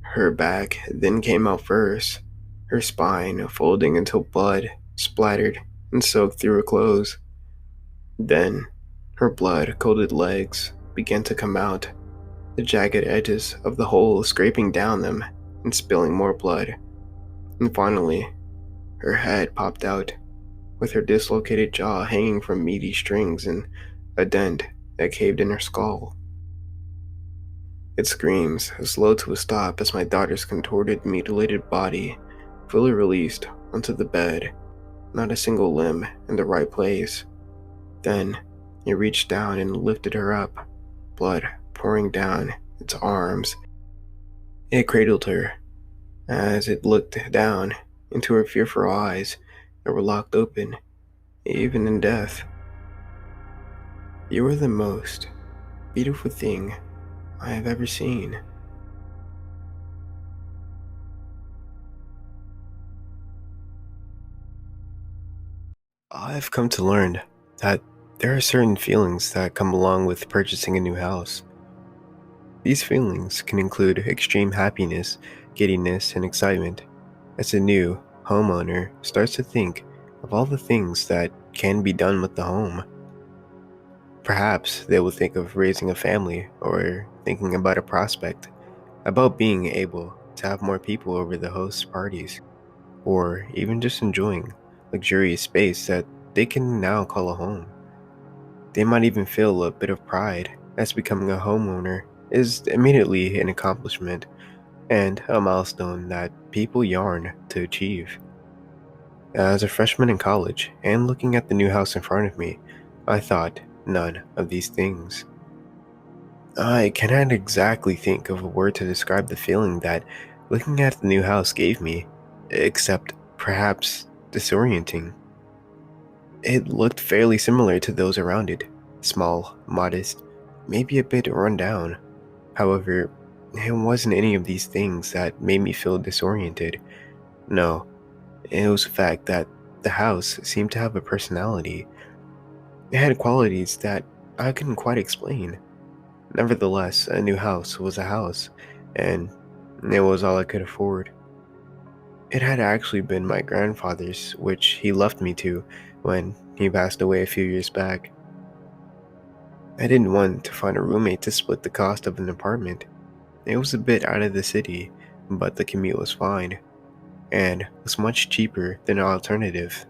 Her back then came out first, her spine folding until blood splattered and soaked through her clothes. Then, her blood-coated legs began to come out, the jagged edges of the hole scraping down them and spilling more blood. And finally, her head popped out, with her dislocated jaw hanging from meaty strings and a dent that caved in her skull. Its screams slowed to a stop as my daughter's contorted, mutilated body fully released onto the bed, not a single limb in the right place. Then, it reached down and lifted her up, blood pouring down its arms. It cradled her as it looked down into her fearful eyes that were locked open, even in death. You are the most beautiful thing I have ever seen. I've come to learn that there are certain feelings that come along with purchasing a new house. These feelings can include extreme happiness, giddiness, and excitement as a new homeowner starts to think of all the things that can be done with the home. Perhaps they will think of raising a family or thinking about a prospect, about being able to have more people over the host's parties, or even just enjoying luxurious space that they can now call a home. They might even feel a bit of pride as becoming a homeowner is immediately an accomplishment and a milestone that people yearn to achieve. As a freshman in college and looking at the new house in front of me, I thought none of these things. I cannot exactly think of a word to describe the feeling that looking at the new house gave me, except perhaps disorienting. It looked fairly similar to those around it, small, modest, maybe a bit run down. However, it wasn't any of these things that made me feel disoriented. No, it was the fact that the house seemed to have a personality. It had qualities that I couldn't quite explain. Nevertheless, a new house was a house, and it was all I could afford. It had actually been my grandfather's, which he left me to when he passed away a few years back. I didn't want to find a roommate to split the cost of an apartment. It was a bit out of the city, but the commute was fine, and was much cheaper than an alternative.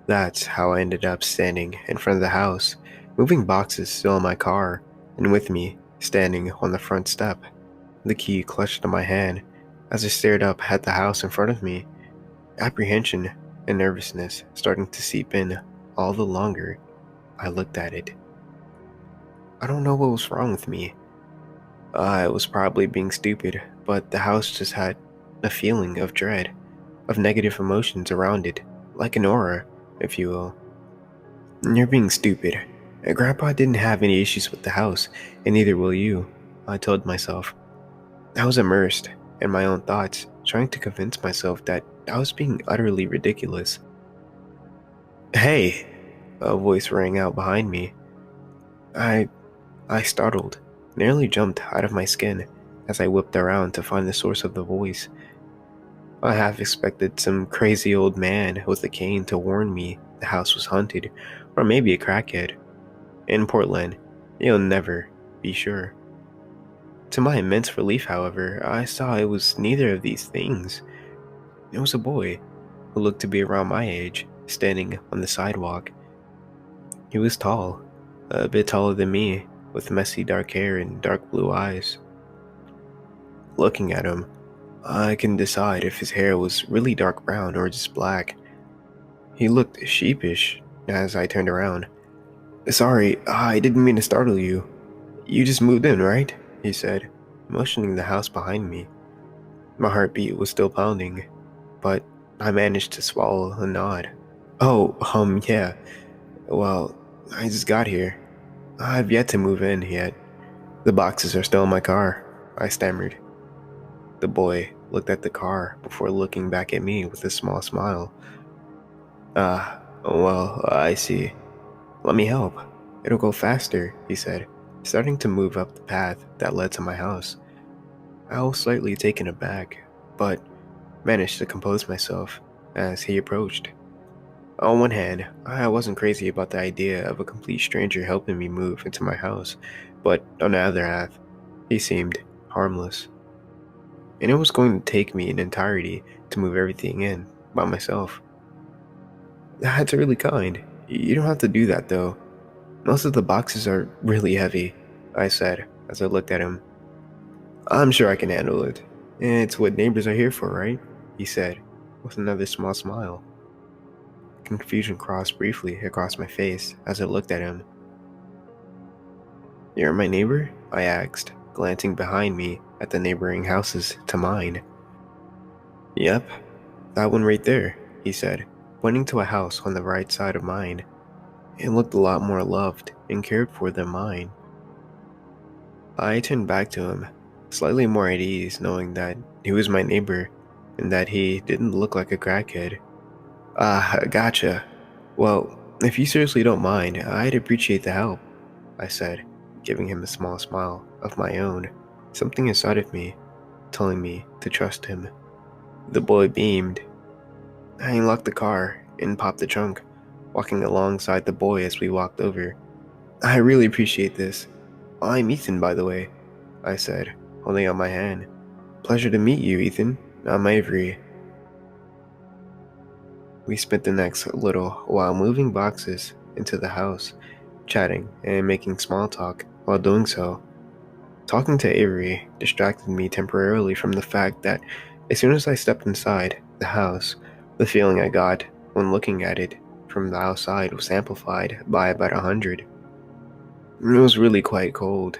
That's how I ended up standing in front of the house, moving boxes still in my car, and with me, standing on the front step, the key clutched in my hand as I stared up at the house in front of me, apprehension and nervousness starting to seep in all the longer I looked at it. I don't know what was wrong with me. I was probably being stupid, but the house just had a feeling of dread, of negative emotions around it, like an aura, if you will. You're being stupid. Grandpa didn't have any issues with the house, and neither will you, I told myself. I was immersed in my own thoughts, trying to convince myself that I was being utterly ridiculous. Hey! A voice rang out behind me. I I startled, nearly jumped out of my skin as I whipped around to find the source of the voice. I half expected some crazy old man with a cane to warn me the house was haunted, or maybe a crackhead. In Portland, you'll never be sure. To my immense relief, however, I saw it was neither of these things. It was a boy who looked to be around my age, standing on the sidewalk. He was tall, a bit taller than me, with messy dark hair and dark blue eyes. Looking at him, I can decide if his hair was really dark brown or just black. He looked sheepish as I turned around. Sorry, I didn't mean to startle you. You just moved in, right? He said, motioning the house behind me. My heartbeat was still pounding, but I managed to swallow a nod. Oh, yeah. Well, I just got here. I've yet to move in yet. The boxes are still in my car, I stammered. The boy looked at the car before looking back at me with a small smile. Ah, well, I see. Let me help. It'll go faster, he said, starting to move up the path that led to my house. I was slightly taken aback, but managed to compose myself as he approached. On one hand, I wasn't crazy about the idea of a complete stranger helping me move into my house, but on the other half, he seemed harmless. And it was going to take me an entirety to move everything in by myself. That's really kind. You don't have to do that though. Most of the boxes are really heavy, I said as I looked at him. I'm sure I can handle it. It's what neighbors are here for, right? He said, with another small smile. Confusion crossed briefly across my face as I looked at him. You're my neighbor? I asked, glancing behind me at the neighboring houses to mine. Yep, that one right there, he said, pointing to a house on the right side of mine. It looked a lot more loved and cared for than mine. I turned back to him, slightly more at ease knowing that he was my neighbor and that he didn't look like a crackhead. Ah, gotcha. Well, if you seriously don't mind, I'd appreciate the help, I said, giving him a small smile of my own, something inside of me telling me to trust him. The boy beamed. I unlocked the car and popped the trunk, walking alongside the boy as we walked over. I really appreciate this. I'm Ethan, by the way, I said, holding out my hand. Pleasure to meet you, Ethan. I'm Avery. We spent the next little while moving boxes into the house, chatting and making small talk while doing so. Talking to Avery distracted me temporarily from the fact that as soon as I stepped inside the house, the feeling I got when looking at it from the outside was amplified by about 100. It was really quite cold,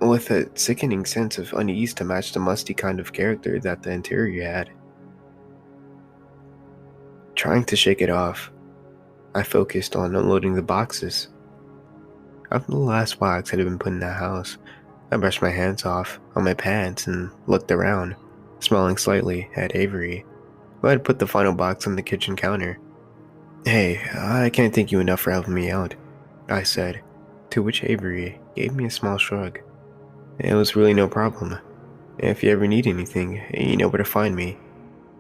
with a sickening sense of unease to match the musty kind of character that the interior had. Trying to shake it off, I focused on unloading the boxes. After the last box had been put in the house, I brushed my hands off on my pants and looked around, smiling slightly at Avery, who had put the final box on the kitchen counter. "Hey, I can't thank you enough for helping me out," I said, to which Avery gave me a small shrug. "It was really no problem. If you ever need anything, you know where to find me,"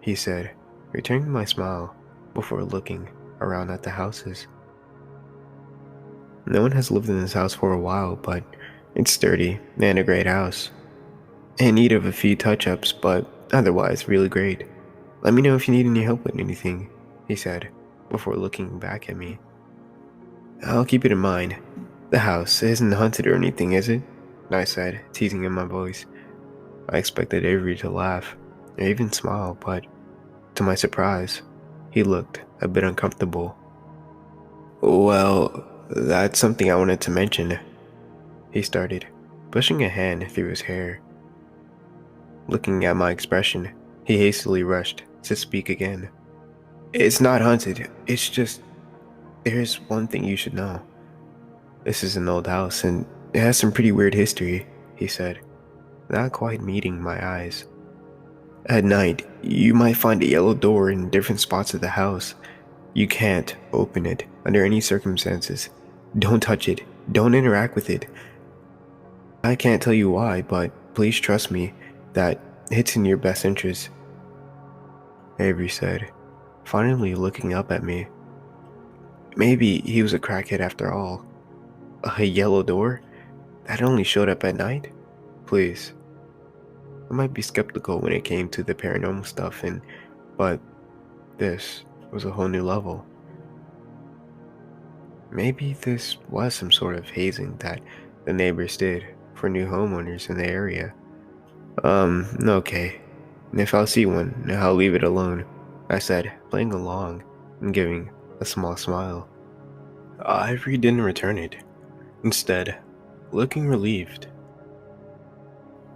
he said, returning my smile before looking around at the houses. No one has lived in this house for a while, but it's sturdy and a great house. In need of a few touch-ups, but otherwise really great. "Let me know if you need any help with anything," he said, before looking back at me. "I'll keep it in mind. The house isn't haunted or anything, is it?" I said, teasing in my voice. I expected Avery to laugh, or even smile, but to my surprise, he looked a bit uncomfortable. "Well, that's something I wanted to mention," he started, pushing a hand through his hair. Looking at my expression, he hastily rushed to speak again. "It's not haunted, it's just, there's one thing you should know. This is an old house, and it has some pretty weird history," he said, not quite meeting my eyes. "At night, you might find a yellow door in different spots of the house. You can't open it under any circumstances. Don't touch it. Don't interact with it. I can't tell you why, but please trust me that it's in your best interest," Avery said, finally looking up at me. Maybe he was a crackhead after all. A yellow door that only showed up at night? Please. I might be skeptical when it came to the paranormal stuff, but this was a whole new level. Maybe this was some sort of hazing that the neighbors did for new homeowners in the area. Okay. If I'll see one, I'll leave it alone," I said, playing along and giving a small smile. Ivory didn't return it, instead, looking relieved.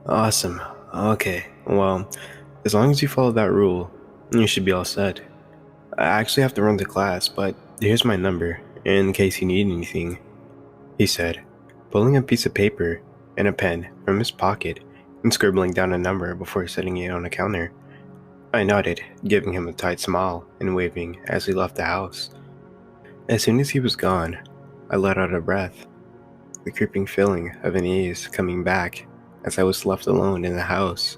"Awesome. Okay, well, as long as you follow that rule, you should be all set. I actually have to run to class, but here's my number, in case you need anything," he said, pulling a piece of paper and a pen from his pocket and scribbling down a number before setting it on a counter. I nodded, giving him a tight smile and waving as he left the house. As soon as he was gone, I let out a breath, the creeping feeling of unease coming back as I was left alone in the house.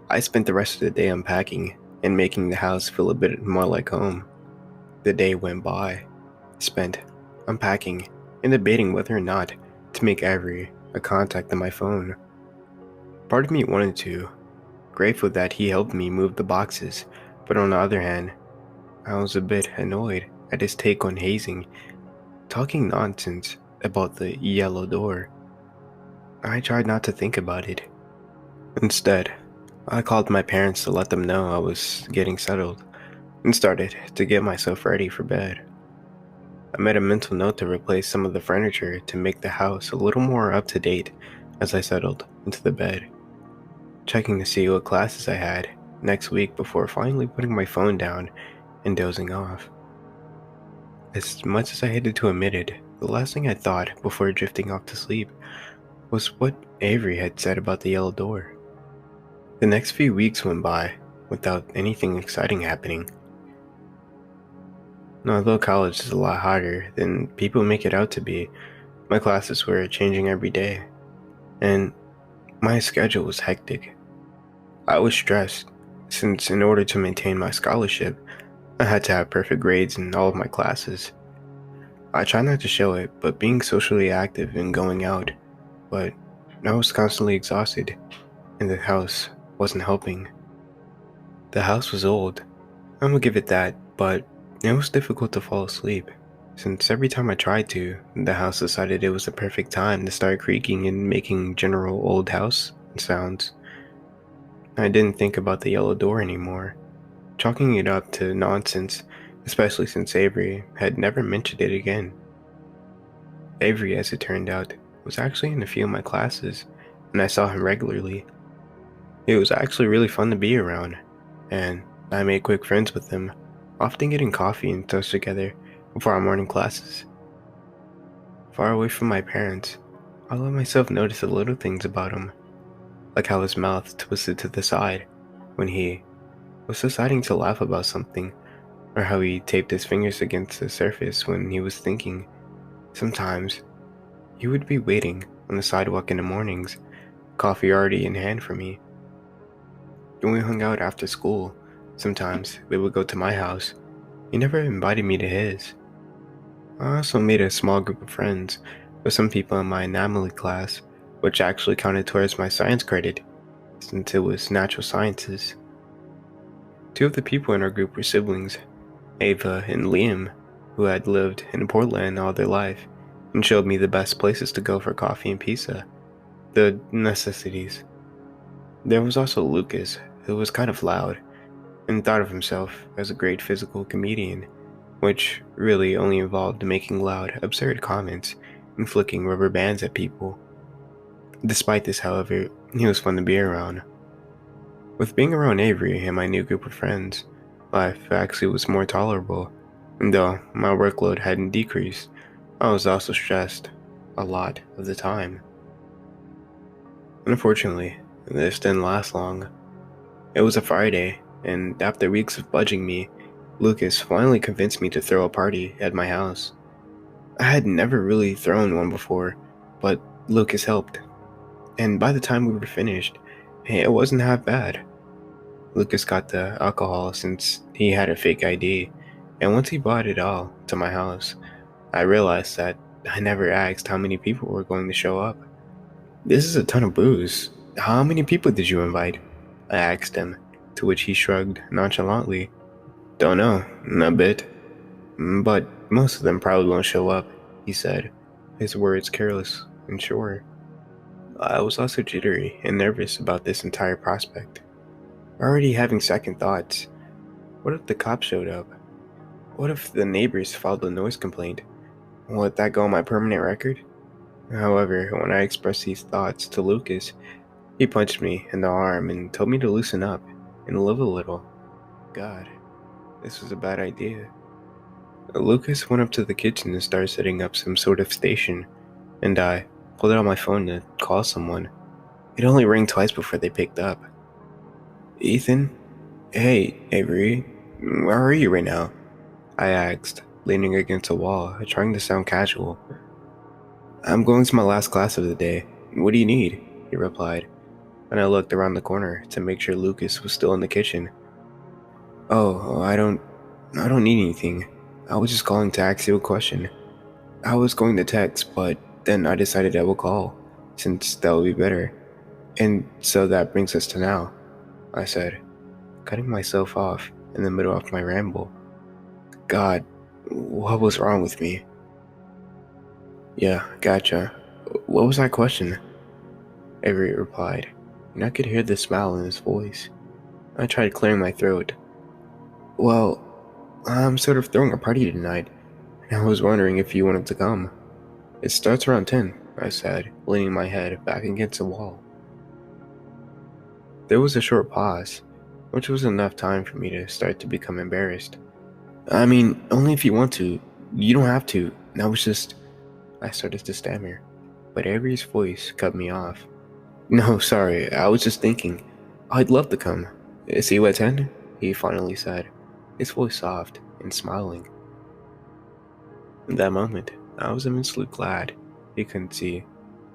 I spent the rest of the day unpacking and making the house feel a bit more like home. The day went by, spent unpacking and debating whether or not to make Avery a contact on my phone. Part of me wanted to, grateful that he helped me move the boxes, but on the other hand, I was a bit annoyed at his take on hazing, talking nonsense about the yellow door. I tried not to think about it. Instead, I called my parents to let them know I was getting settled and started to get myself ready for bed. I made a mental note to replace some of the furniture to make the house a little more up to date as I settled into the bed, checking to see what classes I had next week before finally putting my phone down and dozing off. As much as I hated to admit it, the last thing I thought before drifting off to sleep was what Avery had said about the yellow door. The next few weeks went by without anything exciting happening. Although college is a lot harder than people make it out to be, my classes were changing every day, and my schedule was hectic. I was stressed, since in order to maintain my scholarship, I had to have perfect grades in all of my classes. I try not to show it, but being socially active and going out, but I was constantly exhausted, and the house wasn't helping. The house was old, I'm gonna give it that, but it was difficult to fall asleep, since every time I tried to, the house decided it was the perfect time to start creaking and making general old house sounds. I didn't think about the yellow door anymore, chalking it up to nonsense, especially since Avery had never mentioned it again. Avery, as it turned out, was actually in a few of my classes, and I saw him regularly. It was actually really fun to be around, and I made quick friends with him, often getting coffee and toast together for our morning classes. Far away from my parents, I let myself notice the little things about him, like how his mouth twisted to the side when he was deciding to laugh about something, or how he taped his fingers against the surface when he was thinking. Sometimes, he would be waiting on the sidewalk in the mornings, coffee already in hand for me. When we hung out after school, sometimes we would go to my house. He never invited me to his. I also made a small group of friends with some people in my anomaly class, which actually counted towards my science credit, since it was natural sciences. Two of the people in our group were siblings, Ava and Liam, who had lived in Portland all their life and showed me the best places to go for coffee and pizza, the necessities. There was also Lucas, who was kind of loud and thought of himself as a great physical comedian, which really only involved making loud, absurd comments and flicking rubber bands at people. Despite this, however, he was fun to be around. With being around Avery and my new group of friends, life actually was more tolerable, and though my workload hadn't decreased, I was also stressed a lot of the time. Unfortunately, this didn't last long. It was a Friday, and after weeks of budging me, Lucas finally convinced me to throw a party at my house. I had never really thrown one before, but Lucas helped, and by the time we were finished, it wasn't half bad. Lucas got the alcohol since he had a fake ID, and once he brought it all to my house, I realized that I never asked how many people were going to show up. "This is a ton of booze. How many people did you invite?" I asked him, to which he shrugged nonchalantly. "Don't know, a bit. But most of them probably won't show up," he said, his words careless and sure. I was also jittery and nervous about this entire prospect. Already having second thoughts. What if the cops showed up? What if the neighbors filed a noise complaint? Would that go on my permanent record? However, when I expressed these thoughts to Lucas, he punched me in the arm and told me to loosen up and live a little. God, this was a bad idea. Lucas went up to the kitchen and started setting up some sort of station, and I pulled out my phone to call someone. It only rang twice before they picked up. "Ethan? Hey, Avery. Where are you right now?" I asked, leaning against a wall, trying to sound casual. "I'm going to my last class of the day. What do you need?" he replied, and I looked around the corner to make sure Lucas was still in the kitchen. "Oh, I don't need anything. I was just calling to ask you a question. I was going to text, but then I decided I will call, since that would be better. And so that brings us to now," I said, cutting myself off in the middle of my ramble. God, what was wrong with me? "Yeah, gotcha. What was that question?" Avery replied, and I could hear the smile in his voice. I tried clearing my throat. "Well, I'm sort of throwing a party tonight, and I was wondering if you wanted to come. It starts around 10, I said, leaning my head back against the wall. There was a short pause, which was enough time for me to start to become embarrassed. "I mean, only if you want to. You don't have to. That was just..." I started to stammer, but Avery's voice cut me off. "No, sorry, I was just thinking. I'd love to come. See you at 10? He finally said, his voice soft and smiling. In that moment, I was immensely glad he couldn't see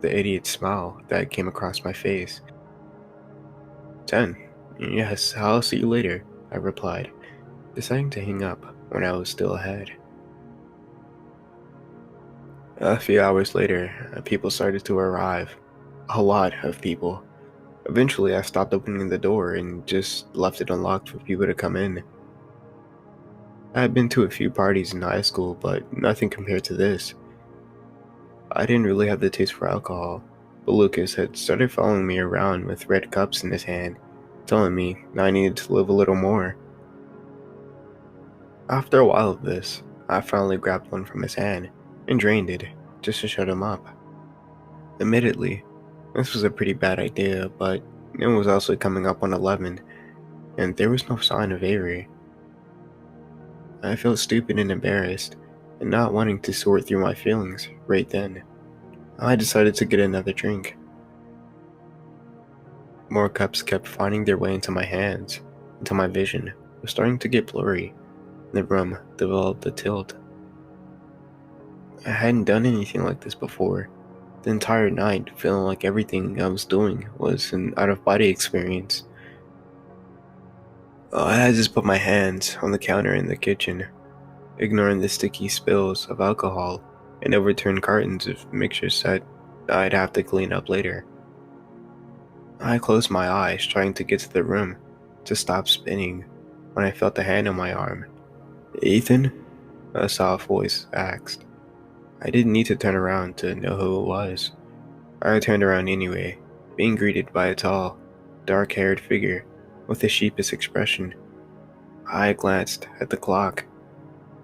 the idiot smile that came across my face. 10. Yes, I'll see you later, I replied, deciding to hang up when I was still ahead. A few hours later, people started to arrive. A lot of people. Eventually, I stopped opening the door and just left it unlocked for people to come in. I had been to a few parties in high school, but nothing compared to this. I didn't really have the taste for alcohol, but Lucas had started following me around with red cups in his hand, telling me I needed to live a little more. After a while of this, I finally grabbed one from his hand and drained it, just to shut him up. Admittedly, this was a pretty bad idea, but it was also coming up on 11, and there was no sign of Avery. I felt stupid and embarrassed, and not wanting to sort through my feelings right then, I decided to get another drink. More cups kept finding their way into my hands, until my vision was starting to get blurry, and the room developed a tilt. I hadn't done anything like this before, the entire night feeling like everything I was doing was an out-of-body experience. I had just put my hands on the counter in the kitchen, ignoring the sticky spills of alcohol and overturned cartons of mixtures that I'd have to clean up later. I closed my eyes, trying to get to the room to stop spinning, when I felt a hand on my arm. "Ethan?" a soft voice asked. I didn't need to turn around to know who it was. I turned around anyway, being greeted by a tall, dark-haired figure with a sheepish expression. I glanced at the clock.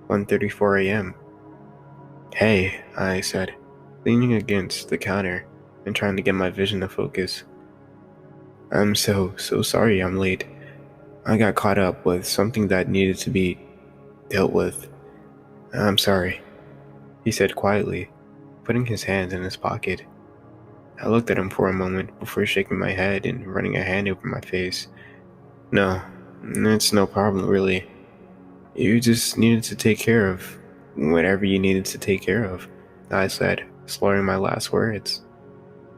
1:34 a.m. "Hey," I said, leaning against the counter and trying to get my vision to focus. "I'm so sorry I'm late. I got caught up with something that needed to be dealt with. I'm sorry," he said quietly, putting his hands in his pocket. I looked at him for a moment before shaking my head and running a hand over my face. "No, it's no problem really. You just needed to take care of whatever you needed to take care of," I said, slurring my last words.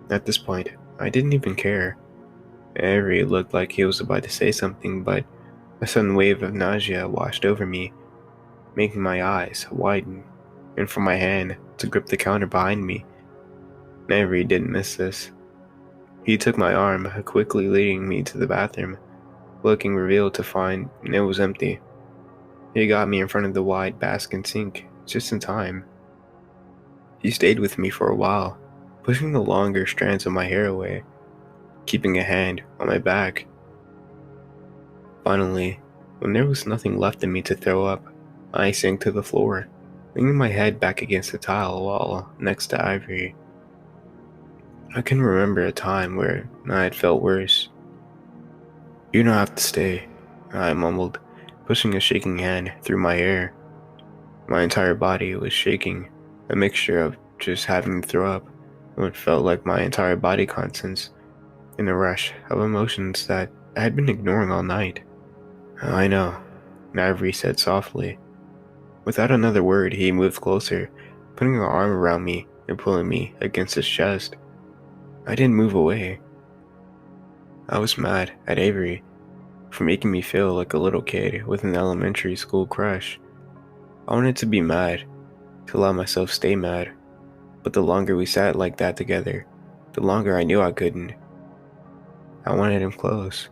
At this point, I didn't even care. Avery looked like he was about to say something, but a sudden wave of nausea washed over me, making my eyes widen, and for my hand to grip the counter behind me. Avery didn't miss this. He took my arm, quickly leading me to the bathroom, looking revealed to find it was empty. He got me in front of the wide basket sink, just in time. He stayed with me for a while, pushing the longer strands of my hair away, keeping a hand on my back. Finally, when there was nothing left in me to throw up, I sank to the floor, leaning my head back against the tile wall next to Ivory. I can remember a time where I had felt worse. "You don't have to stay," I mumbled, pushing a shaking hand through my hair. My entire body was shaking, a mixture of just having to throw up and what felt like my entire body contents, in a rush of emotions that I had been ignoring all night. "I know," Ivory said softly. Without another word, he moved closer, putting an arm around me and pulling me against his chest. I didn't move away. I was mad at Avery for making me feel like a little kid with an elementary school crush. I wanted to be mad, to let myself stay mad, but the longer we sat like that together, the longer I knew I couldn't. I wanted him close.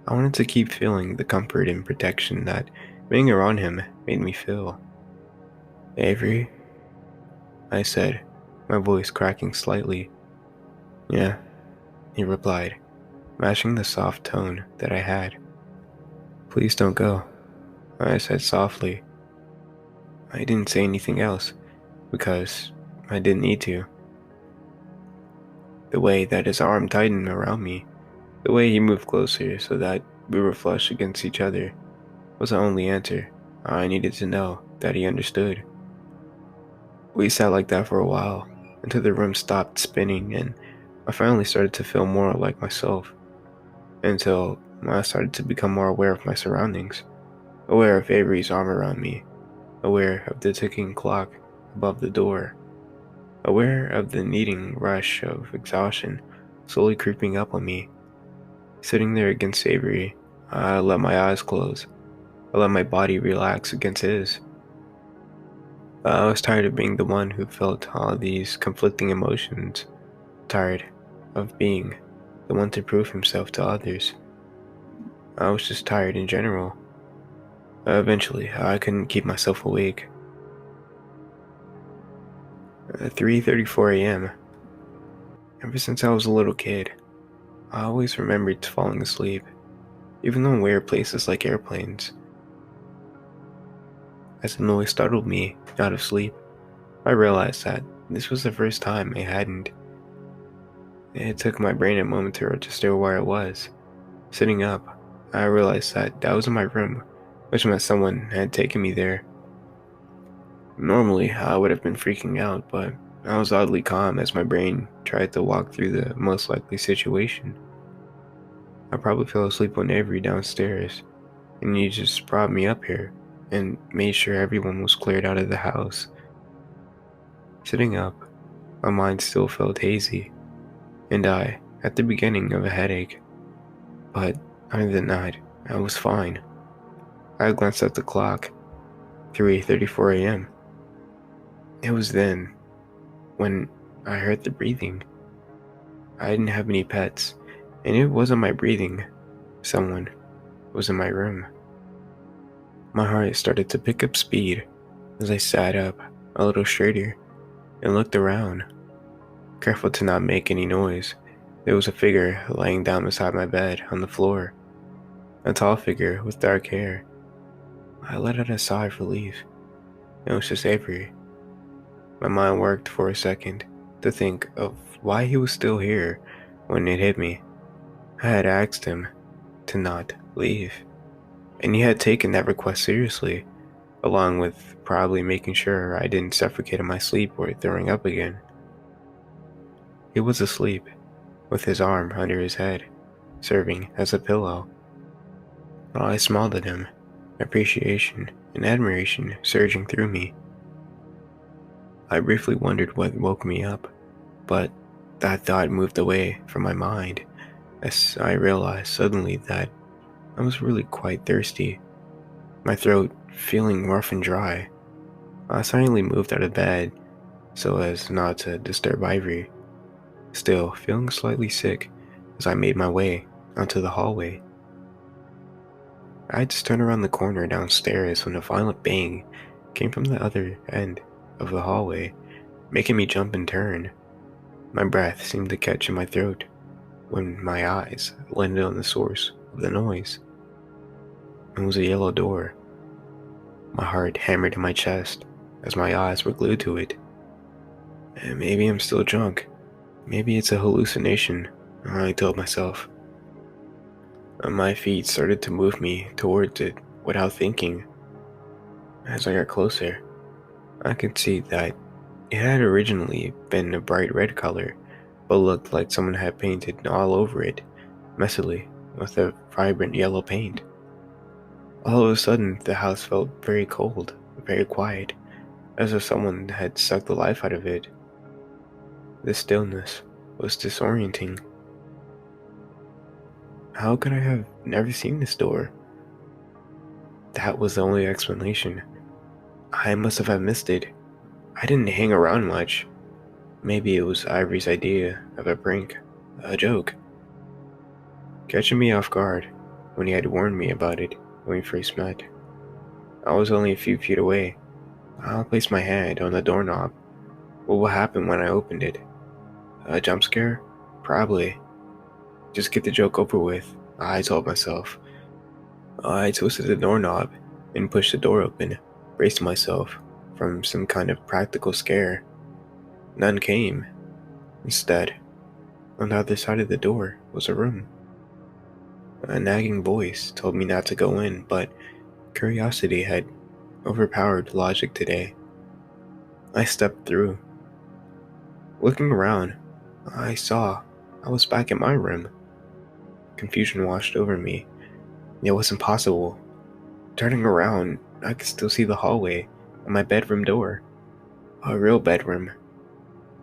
I wanted to keep feeling the comfort and protection that being around him made me feel. "Avery?" I said, my voice cracking slightly. "Yeah," he replied, matching the soft tone that I had. "Please don't go," I said softly. I didn't say anything else, because I didn't need to. The way that his arm tightened around me, the way he moved closer so that we were flush against each other, was the only answer. I needed to know that he understood. We sat like that for a while, until the room stopped spinning and I finally started to feel more like myself, until I started to become more aware of my surroundings, aware of Avery's arm around me, aware of the ticking clock above the door, aware of the kneading rush of exhaustion slowly creeping up on me. Sitting there against Avery, I let my eyes close. I let my body relax against his. I was tired of being the one who felt all these conflicting emotions, tired of being the one to prove himself to others. I was just tired in general. Eventually, I couldn't keep myself awake. At 3:34 a.m., ever since I was a little kid, I always remembered falling asleep, even on weird places like airplanes. As the noise startled me out of sleep, I realized that this was the first time I hadn't. It took my brain a moment to register where I was. Sitting up, I realized that I was in my room, which meant someone had taken me there. Normally, I would have been freaking out, but I was oddly calm as my brain tried to walk through the most likely situation. I probably fell asleep on Avery downstairs, and he just brought me up here and made sure everyone was cleared out of the house. Sitting up, my mind still felt hazy, and I at the beginning of a headache, but other than that, I was fine. I glanced at the clock, 3:34 a.m. It was then when I heard the breathing. I didn't have any pets, and it wasn't my breathing. Someone was in my room. My heart started to pick up speed as I sat up a little straighter and looked around, careful to not make any noise. There was a figure lying down beside my bed on the floor, a tall figure with dark hair. I let out a sigh of relief. It was just Avery. My mind worked for a second to think of why he was still here when it hit me. I had asked him to not leave, and he had taken that request seriously, along with probably making sure I didn't suffocate in my sleep or throwing up again. He was asleep, with his arm under his head, serving as a pillow. I smiled at him, appreciation and admiration surging through me. I briefly wondered what woke me up, but that thought moved away from my mind as I realized suddenly that I was really quite thirsty, my throat feeling rough and dry. I silently moved out of bed so as not to disturb Ivory, still feeling slightly sick as I made my way onto the hallway. I just turned around the corner downstairs when a violent bang came from the other end of the hallway, making me jump and turn. My breath seemed to catch in my throat when my eyes landed on the source of the noise. It was a yellow door. My heart hammered in my chest as my eyes were glued to it. And maybe I'm still drunk. Maybe it's a hallucination, I told myself. My feet started to move me towards it without thinking. As I got closer, I could see that it had originally been a bright red color, but looked like someone had painted all over it, messily, with a vibrant yellow paint. All of a sudden, the house felt very cold, very quiet, as if someone had sucked the life out of it. The stillness was disorienting. How could I have never seen this door? That was the only explanation. I must have missed it. I didn't hang around much. Maybe it was Ivory's idea of a prank, a joke. Catching me off guard when he had warned me about it when we first met. I was only a few feet away. I placed my hand on the doorknob. What will happen when I opened it? A jump scare? Probably. Just get the joke over with, I told myself. I twisted the doorknob and pushed the door open, braced myself from some kind of practical scare. None came. Instead, on the other side of the door was a room. A nagging voice told me not to go in, but curiosity had overpowered logic today. I stepped through. Looking around, I saw I was back in my room. Confusion washed over me. It was impossible. Turning around, I could still see the hallway and my bedroom door. A real bedroom.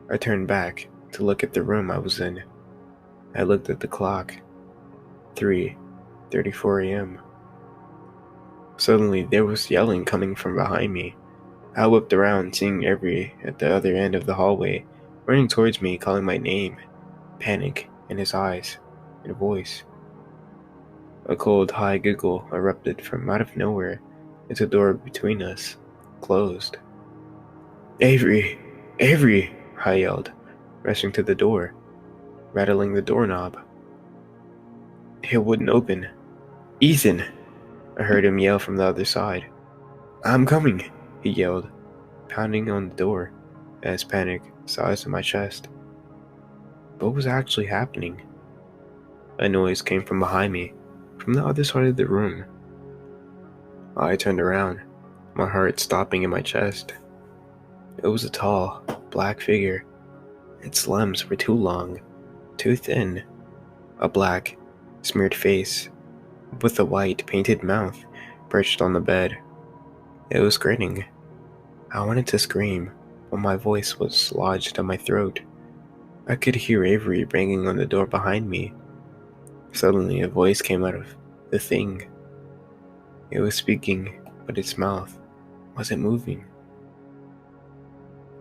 I turned back to look at the room I was in. I looked at the clock. 3:34 a.m. Suddenly, there was yelling coming from behind me. I whipped around, seeing Avery at the other end of the hallway, running towards me, calling my name. Panic in his eyes and voice. A cold, high giggle erupted from out of nowhere as the door between us closed. Avery! Avery! I yelled, rushing to the door, rattling the doorknob. It wouldn't open. Ethan! I heard him yell from the other side. I'm coming! He yelled, pounding on the door as panic seized in my chest. What was actually happening? A noise came from behind me, from the other side of the room. I turned around, my heart stopping in my chest. It was a tall, black figure. Its limbs were too long, too thin. A black, smeared face, with a white, painted mouth, perched on the bed. It was grinning. I wanted to scream, but my voice was lodged in my throat. I could hear Avery banging on the door behind me. Suddenly, a voice came out of the thing. It was speaking, but its mouth wasn't moving.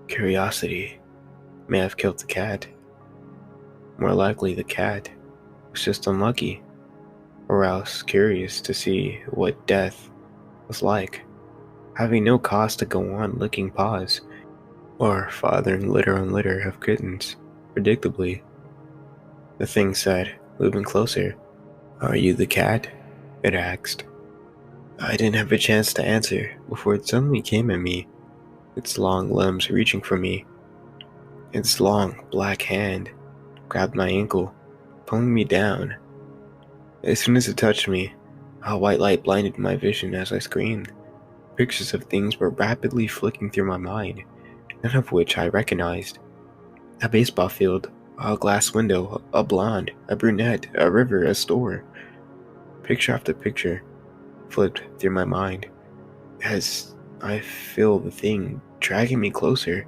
Curiosity may have killed the cat. More likely, the cat was just unlucky, or else curious to see what death was like, having no cause to go on licking paws, or fathering litter on litter of kittens. Predictably, the thing said, moving closer. "Are you the cat?" it asked. I didn't have a chance to answer before it suddenly came at me, its long limbs reaching for me. Its long, black hand grabbed my ankle, pulling me down. As soon as it touched me, a white light blinded my vision as I screamed. Pictures of things were rapidly flicking through my mind, none of which I recognized. A baseball field, a glass window, a blonde, a brunette, a river, a store. Picture after picture flipped through my mind as I feel the thing dragging me closer,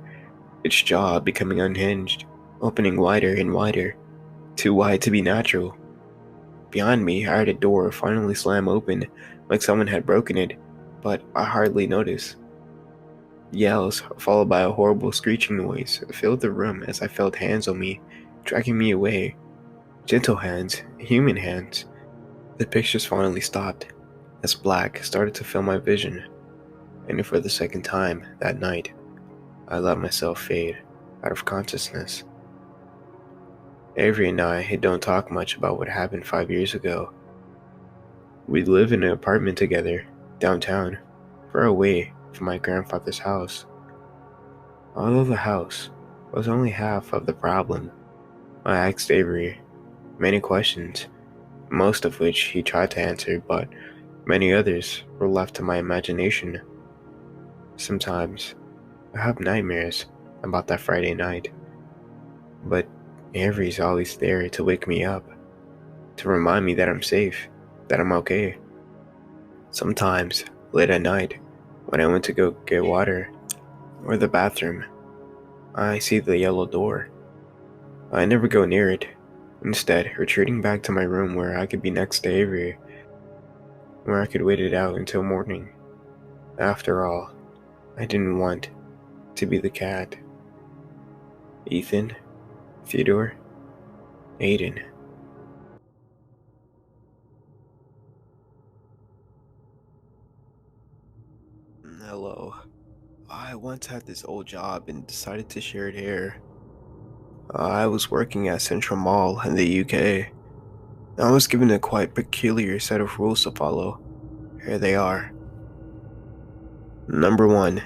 its jaw becoming unhinged, opening wider and wider, too wide to be natural. Behind me, I heard a door finally slam open, like someone had broken it, but I hardly noticed. Yells, followed by a horrible screeching noise, filled the room as I felt hands on me, dragging me away. Gentle hands, human hands. The pictures finally stopped, as black started to fill my vision, and for the second time that night, I let myself fade out of consciousness. Avery and I don't talk much about what happened 5 years ago. We live in an apartment together, downtown, far away from my grandfather's house. Although the house was only half of the problem, I asked Avery many questions, most of which he tried to answer, but many others were left to my imagination. Sometimes I have nightmares about that Friday night, but Avery's always there to wake me up, to remind me that I'm safe, that I'm okay. Sometimes, late at night, when I went to go get water or the bathroom, I see the yellow door. I never go near it, instead retreating back to my room where I could be next to Avery, where I could wait it out until morning. After all, I didn't want to be the cat. Ethan, Theodore, Aiden. Hello. I once had this old job and decided to share it here. I was working at Central Mall in the UK. I was given a quite peculiar set of rules to follow. Here they are. Number 1.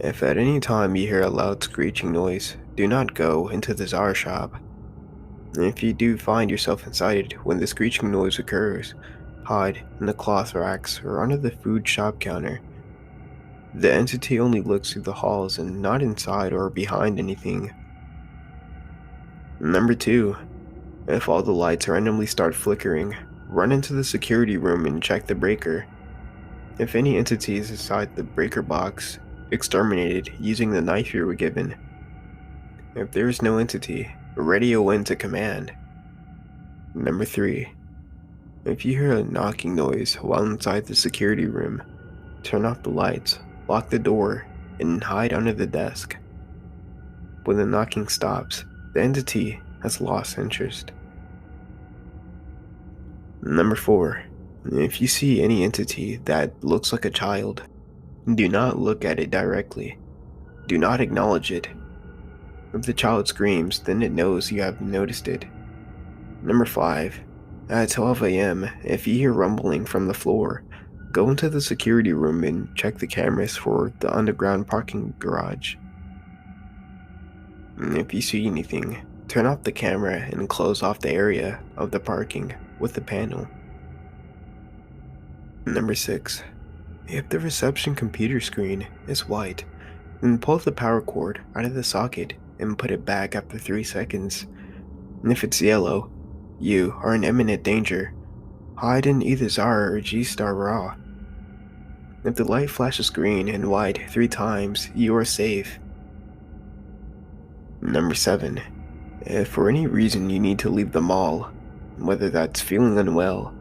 If at any time you hear a loud screeching noise, do not go into the Zara shop. If you do find yourself inside when the screeching noise occurs, hide in the cloth racks or under the food shop counter. The entity only looks through the halls and not inside or behind anything. Number 2. If all the lights randomly start flickering, run into the security room and check the breaker. If any entity is inside the breaker box, exterminate it using the knife you were given. If there is no entity, radio in to command. Number 3. If you hear a knocking noise while inside the security room, turn off the lights, lock the door, and hide under the desk. When the knocking stops, the entity has lost interest. Number 4. If you see any entity that looks like a child, do not look at it directly. Do not acknowledge it. If the child screams, then it knows you have noticed it. Number 5. At 12 a.m., if you hear rumbling from the floor, go into the security room and check the cameras for the underground parking garage. If you see anything, turn off the camera and close off the area of the parking with the panel. Number 6. If the reception computer screen is white, and pull the power cord out of the socket and put it back after 3 seconds. And if it's yellow, you are in imminent danger. Hide in either Zara or G-Star Raw. If the light flashes green and white 3 times, you are safe. Number 7. If for any reason you need to leave the mall, whether that's feeling unwell,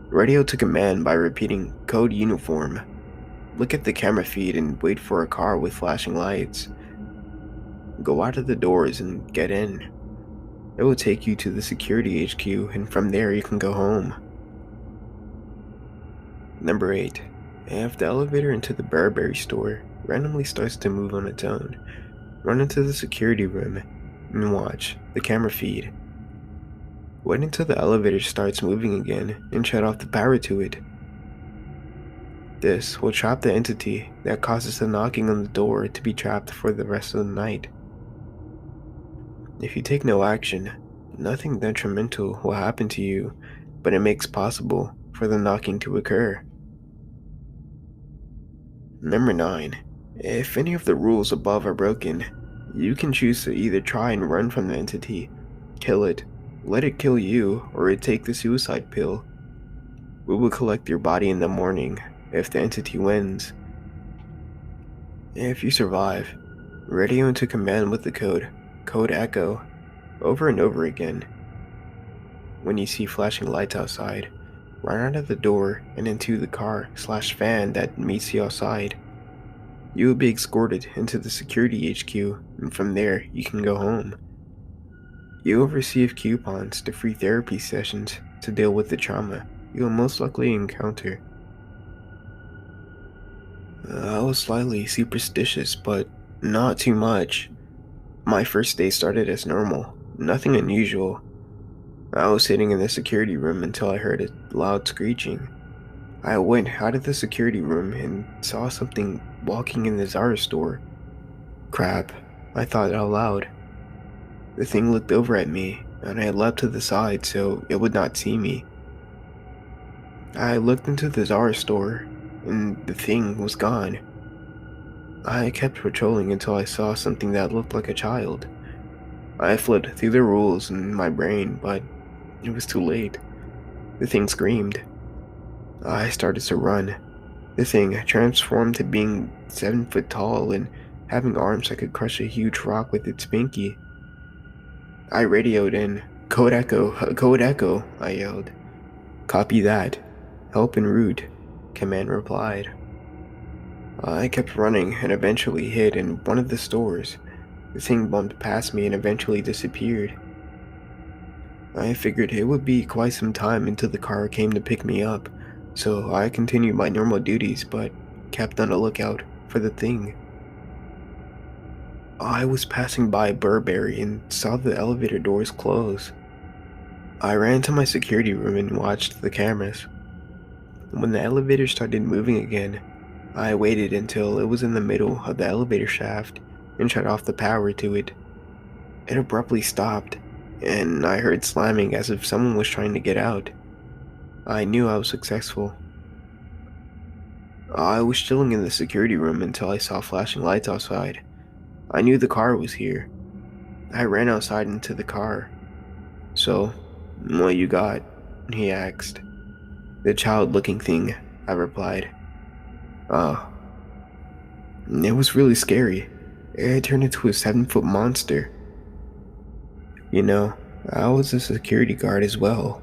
radio to command by repeating code uniform. Look at the camera feed and wait for a car with flashing lights. Go out of the doors and get in. It will take you to the security HQ, and from there you can go home. Number 8. If the elevator into the Burberry store randomly starts to move on its own, run into the security room and watch the camera feed. Wait until the elevator starts moving again and shut off the power to it. This will trap the entity that causes the knocking on the door to be trapped for the rest of the night. If you take no action, nothing detrimental will happen to you, but it makes possible for the knocking to occur. Number 9. If any of the rules above are broken, you can choose to either try and run from the entity, kill it, let it kill you, or take the suicide pill. We will collect your body in the morning if the entity wins. If you survive, radio into command with the code echo, over and over again. When you see flashing lights outside, run out of the door and into the car/van that meets you outside. You will be escorted into the security HQ, and from there you can go home. You will receive coupons to free therapy sessions to deal with the trauma you will most likely encounter. I was slightly superstitious, but not too much. My first day started as normal, nothing unusual. I was sitting in the security room until I heard a loud screeching. I went out of the security room and saw something walking in the Zara store. Crap, I thought out loud. The thing looked over at me, and I leapt to the side so it would not see me. I looked into the Zara store, and the thing was gone. I kept patrolling until I saw something that looked like a child. I flipped through the rules in my brain, but it was too late. The thing screamed. I started to run. The thing transformed to being 7 foot tall and having arms that could crush a huge rock with its pinky. I radioed in, code echo, I yelled. Copy that. Help en route, command replied. I kept running and eventually hid in one of the stores. The thing bumped past me and eventually disappeared. I figured it would be quite some time until the car came to pick me up, so I continued my normal duties but kept on the lookout for the thing. I was passing by Burberry and saw the elevator doors close. I ran to my security room and watched the cameras. When the elevator started moving again, I waited until it was in the middle of the elevator shaft and shut off the power to it. It abruptly stopped, and I heard slamming as if someone was trying to get out. I knew I was successful. I was chilling in the security room until I saw flashing lights outside. I knew the car was here. I ran outside into the car. So, what you got? He asked. The child-looking thing, I replied. It was really scary. It turned into a 7-foot monster. You know, I was a security guard as well.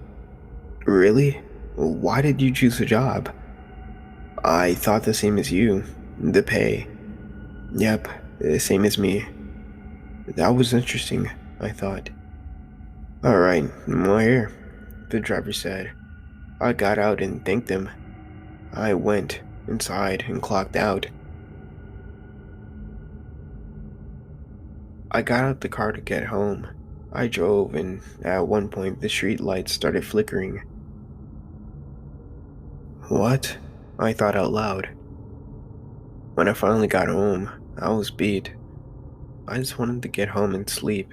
Really? Why did you choose the job? I thought the same as you. The pay. Yep, the same as me. That was interesting, I thought. Alright, well here, the driver said. I got out and thanked him. I went inside and clocked out. I got out the car to get home. I drove, and at one point the street lights started flickering. What? I thought out loud. When I finally got home, I was beat. I just wanted to get home and sleep.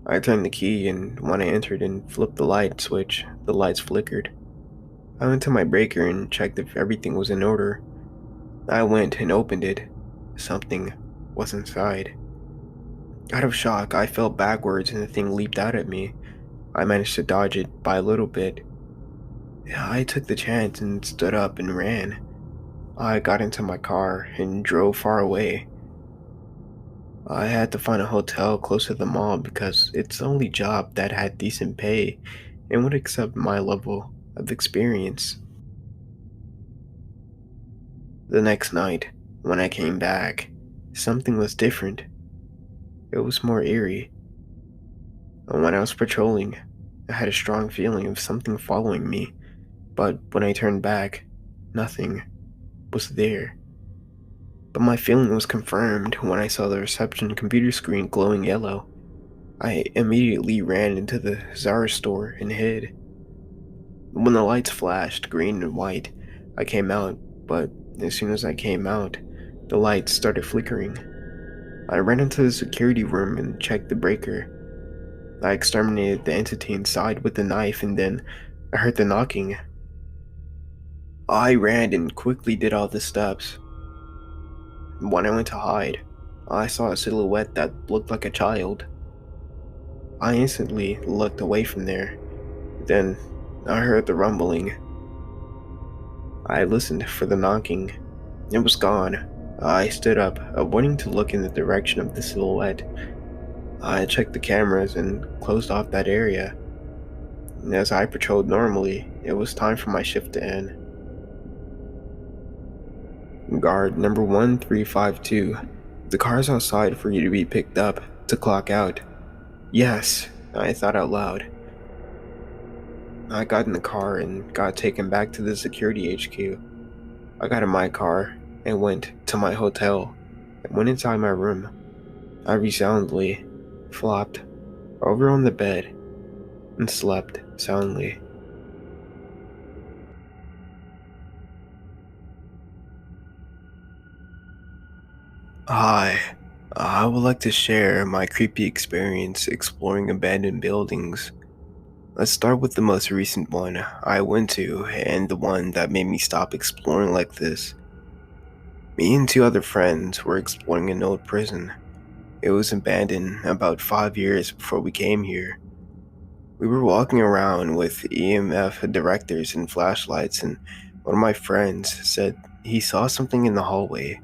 I turned the key, and when I entered and flipped the light switch, the lights flickered. I went to my breaker and checked if everything was in order. I went and opened it. Something was inside. Out of shock, I fell backwards and the thing leaped out at me. I managed to dodge it by a little bit. I took the chance and stood up and ran. I got into my car and drove far away. I had to find a hotel close to the mall because it's the only job that had decent pay and would accept my level of experience. The next night, when I came back, something was different. It was more eerie. When I was patrolling, I had a strong feeling of something following me, but when I turned back, nothing was there. But my feeling was confirmed when I saw the reception computer screen glowing yellow. I immediately ran into the Zara store and hid. When the lights flashed green and white, I came out, but as soon as I came out, the lights started flickering. I ran into the security room and checked the breaker. I exterminated the entity inside with the knife and then I heard the knocking. I ran and quickly did all the steps. When I went to hide, I saw a silhouette that looked like a child. I instantly looked away from there. Then I heard the rumbling. I listened for the knocking. It was gone. I stood up, avoiding to look in the direction of the silhouette. I checked the cameras and closed off that area. As I patrolled normally, it was time for my shift to end. Guard number 1352. The car's outside for you to be picked up to clock out. Yes, I thought out loud. I got in the car and got taken back to the security HQ. I got in my car and went to my hotel and went inside my room. I resoundingly flopped over on the bed and slept soundly. Hi, I would like to share my creepy experience exploring abandoned buildings. Let's start with the most recent one I went to and the one that made me stop exploring like this. Me and two other friends were exploring an old prison. It was abandoned about 5 years before we came here. We were walking around with EMF directors and flashlights, and one of my friends said he saw something in the hallway.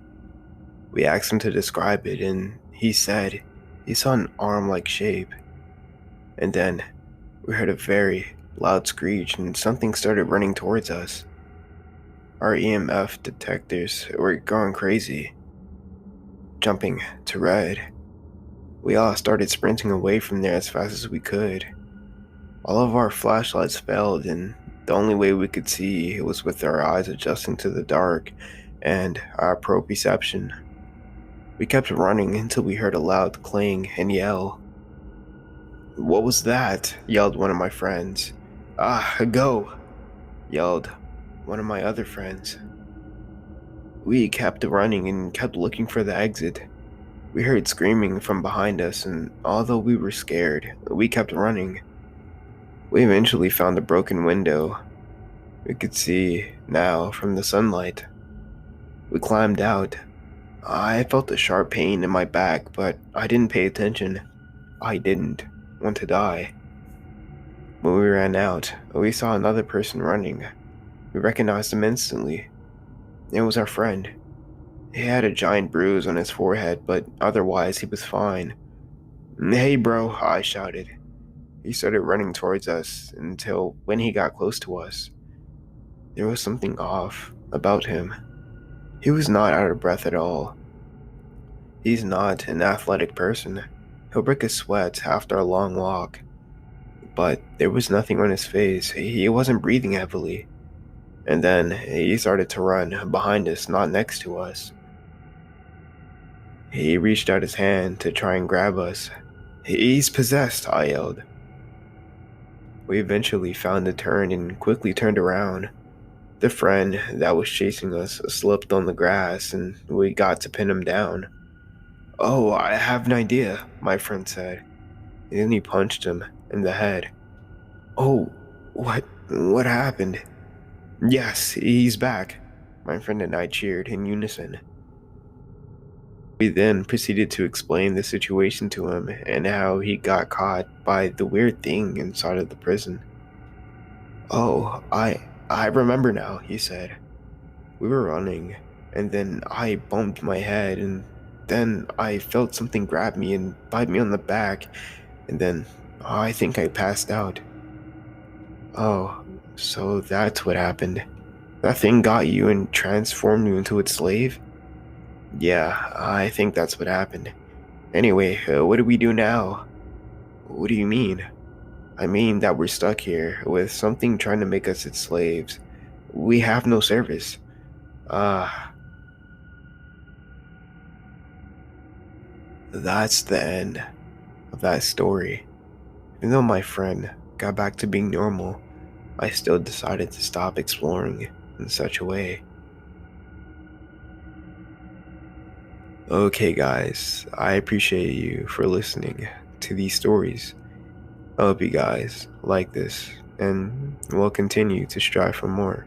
We asked him to describe it, and he said he saw an arm-like shape. And then we heard a very loud screech, and something started running towards us. Our EMF detectors were going crazy, jumping to red. We all started sprinting away from there as fast as we could. All of our flashlights failed, and the only way we could see was with our eyes adjusting to the dark and our proprioception. We kept running until we heard a loud clang and yell. "What was that?" yelled one of my friends. "Ah, go!" yelled one of my other friends. We kept running and kept looking for the exit. We heard screaming from behind us, and although we were scared, we kept running. We eventually found a broken window. We could see now from the sunlight. We climbed out. I felt a sharp pain in my back, but I didn't pay attention. I didn't want to die. When we ran out, we saw another person running. We recognized him instantly. It was our friend. He had a giant bruise on his forehead, but otherwise he was fine. "Hey bro," I shouted. He started running towards us until when he got close to us, there was something off about him. He was not out of breath at all. He's not an athletic person. He'll break a sweat after a long walk. But there was nothing on his face. He wasn't breathing heavily. And then he started to run behind us, not next to us. He reached out his hand to try and grab us. "He's possessed," I yelled. We eventually found a turn and quickly turned around. The friend that was chasing us slipped on the grass and we got to pin him down. "Oh, I have an idea," my friend said. And then he punched him in the head. "Oh, what happened?" "Yes, he's back," my friend and I cheered in unison. We then proceeded to explain the situation to him and how he got caught by the weird thing inside of the prison. "Oh, I remember now," he said. "We were running, and then I bumped my head, and then I felt something grab me and bite me on the back, and then I think I passed out." "Oh, so that's what happened. That thing got you and transformed you into its slave?" "Yeah, I think that's what happened. Anyway, what do we do now?" "What do you mean?" "I mean that we're stuck here with something trying to make us its slaves. We have no service." Ah, that's the end of that story. Even though my friend got back to being normal, I still decided to stop exploring in such a way. Okay, guys, I appreciate you for listening to these stories. I hope you guys like this and will continue to strive for more.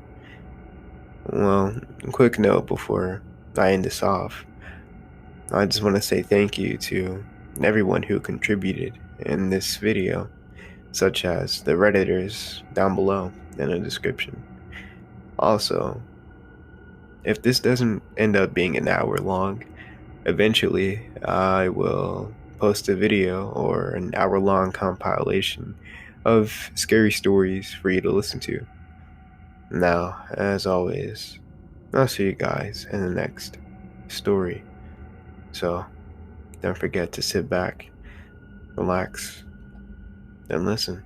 Well, quick note before I end this off. I just want to say thank you to everyone who contributed in this video, such as the Redditors down below in the description. Also, if this doesn't end up being an hour long, eventually I will post a video or an hour long compilation of scary stories for you to listen to. Now, as always, I'll see you guys in the next story. So, don't forget to sit back, relax, and listen.